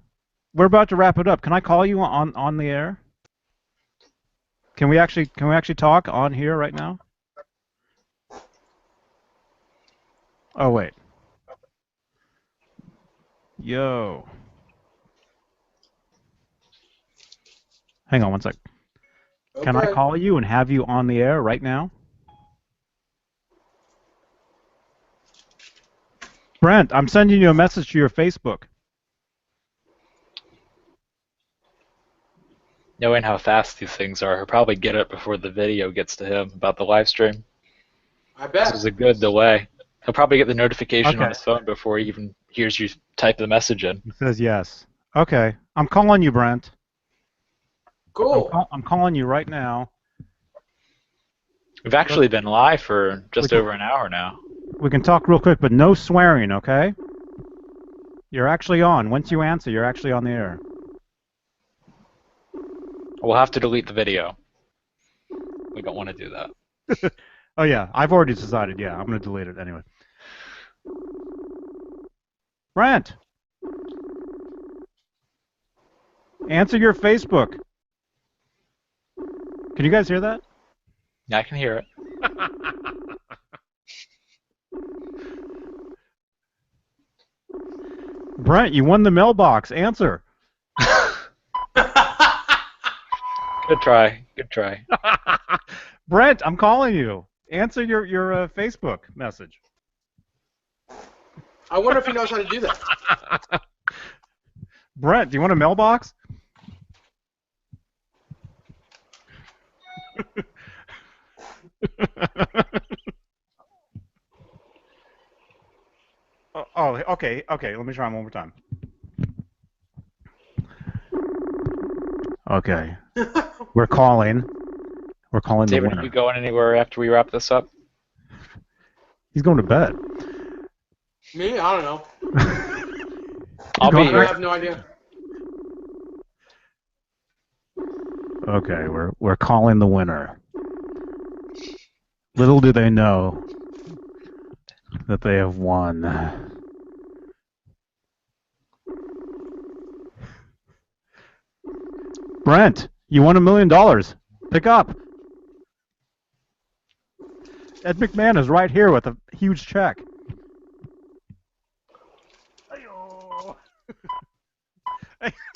We're about to wrap it up. Can I call you on the air? Can we actually talk on here right now? Oh wait. Yo. Hang on one sec. Can I Okay. call you and have you on the air right now? Brent, I'm sending you a message to your Facebook. Knowing how fast these things are, he'll probably get it before the video gets to him about the live stream. I bet. This is a good delay. He'll probably get the notification Okay. on his phone before he even hears you type the message in. He says yes. Okay. I'm calling you, Brent. Cool. I'm calling you right now. We've actually been live for just Okay. over an hour now. We can talk real quick, but no swearing, okay? You're actually on. Once you answer, you're actually on the air. We'll have to delete the video. We don't want to do that. Oh yeah, I've already decided. Yeah, I'm gonna delete it anyway. Brent, answer your Facebook. Can you guys hear that? Yeah, I can hear it. Brent, you won the mailbox. Answer. Good try. Good try. Brent, I'm calling you. Answer your Facebook message. I wonder if he knows how to do that. Brent, do you want a mailbox? Okay. Let me try one more time. Okay. We're calling. We're calling David, the are winner. you going anywhere after we wrap this up? He's going to bed. Me? I don't know. I'll be going I here. have no idea. Okay, we're calling the winner. Little do they know that they have won. Brent, you won $1 million. Pick up. Ed McMahon is right here with a huge check.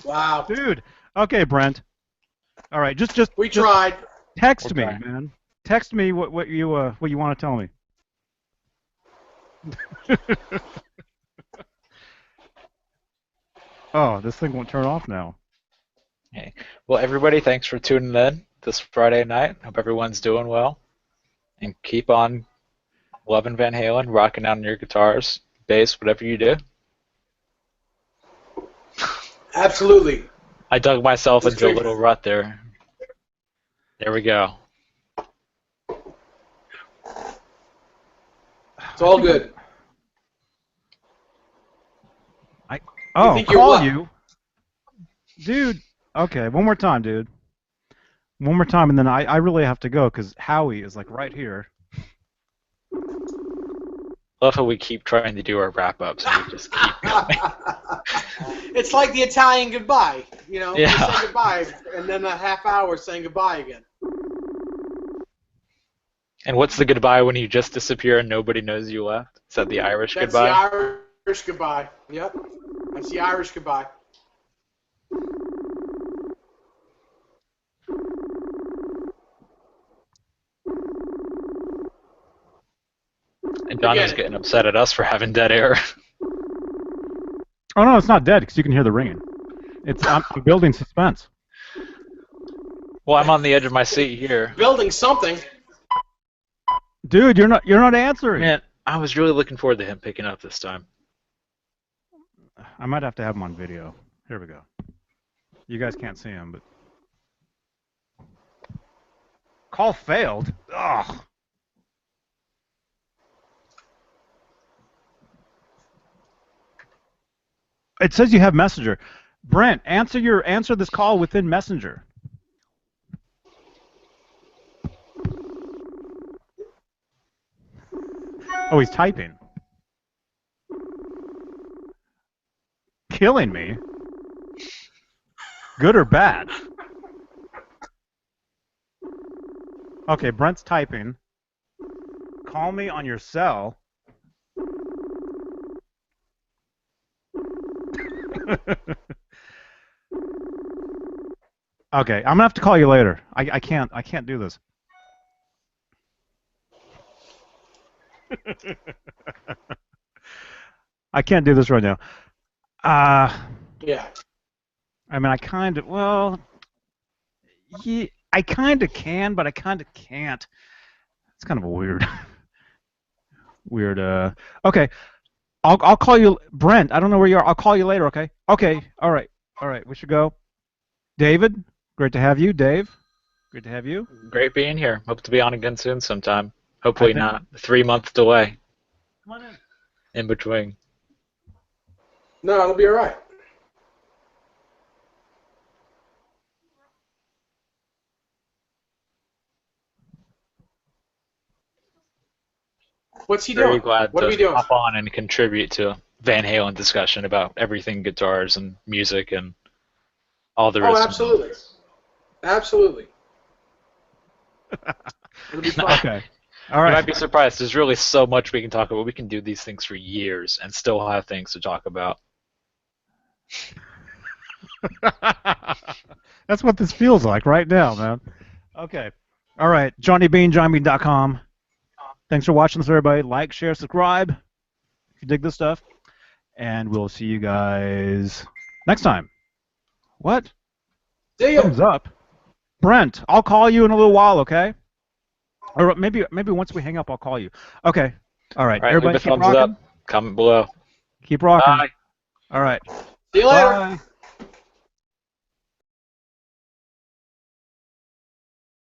Wow. Dude. Okay, Brent. All right, just We just tried. text me, Okay. man. Text me what you want to tell me. Oh, this thing won't turn off now. Okay. Well, everybody, thanks for tuning in this Friday night. Hope everyone's doing well. And keep on loving Van Halen, rocking out on your guitars, bass, whatever you do. Absolutely. I dug myself That's into a great. little rut there. There we go. It's all good. Oh, think you're call what? you, dude. Okay, one more time, dude. One more time, and then I really have to go because Howie is like right here. Love how we keep trying to do our wrap-ups and we just keep going. It's like the Italian goodbye. You know, Yeah. you say goodbye, and then a half hour saying goodbye again. And what's the goodbye when you just disappear and nobody knows you left? Is that the Irish That's goodbye? the Irish goodbye. Yep. That's the Irish goodbye. And Johnny's Forget it. getting upset at us for having dead air. Oh no, it's not dead because you can hear the ringing. I'm building suspense. Well, I'm on the edge of my seat here. Building something. Dude, you're not answering. Man, I was really looking forward to him picking up this time. I might have to have him on video. Here we go. You guys can't see him, but call failed. Ugh. It says you have Messenger. Brent, answer this call within Messenger. Oh, he's typing. Killing me. Good or bad? Okay, Brent's typing. Call me on your cell. Okay, I'm gonna have to call you later. I can't do this. I can't do this right now. Yeah. I mean, I kind of, well, yeah, I kind of can, but I kind of can't. It's kind of a weird, okay, I'll call you, Brent. I don't know where you are. I'll call you later. Okay. Okay. All right. We should go. David, great to have you. Dave, great to have you. Great being here. Hope to be on again soon sometime. Hopefully I think- not 3-month delay Come on in. in between. No, it'll be all right. What's he Very doing? glad What are we to doing? hop on and contribute to Van Halen discussion about everything guitars and music and all there is Oh, to know. absolutely. Absolutely. It'll be fun. Okay. All You right. might be surprised. There's really so much we can talk about. We can do these things for years and still have things to talk about. That's what this feels like right now, man. Okay. All right. JohnnyBean, Thanks for watching this, everybody. Like, share, subscribe if you dig this stuff. And we'll see you guys next time. What? See ya. Thumbs up. Brent, I'll call you in a little while, okay? Or maybe once we hang up, I'll call you. Okay. All right. All right, Everybody leave a keep thumbs rocking. up. Comment below. Keep rocking. Bye. All right. See you later. Bye.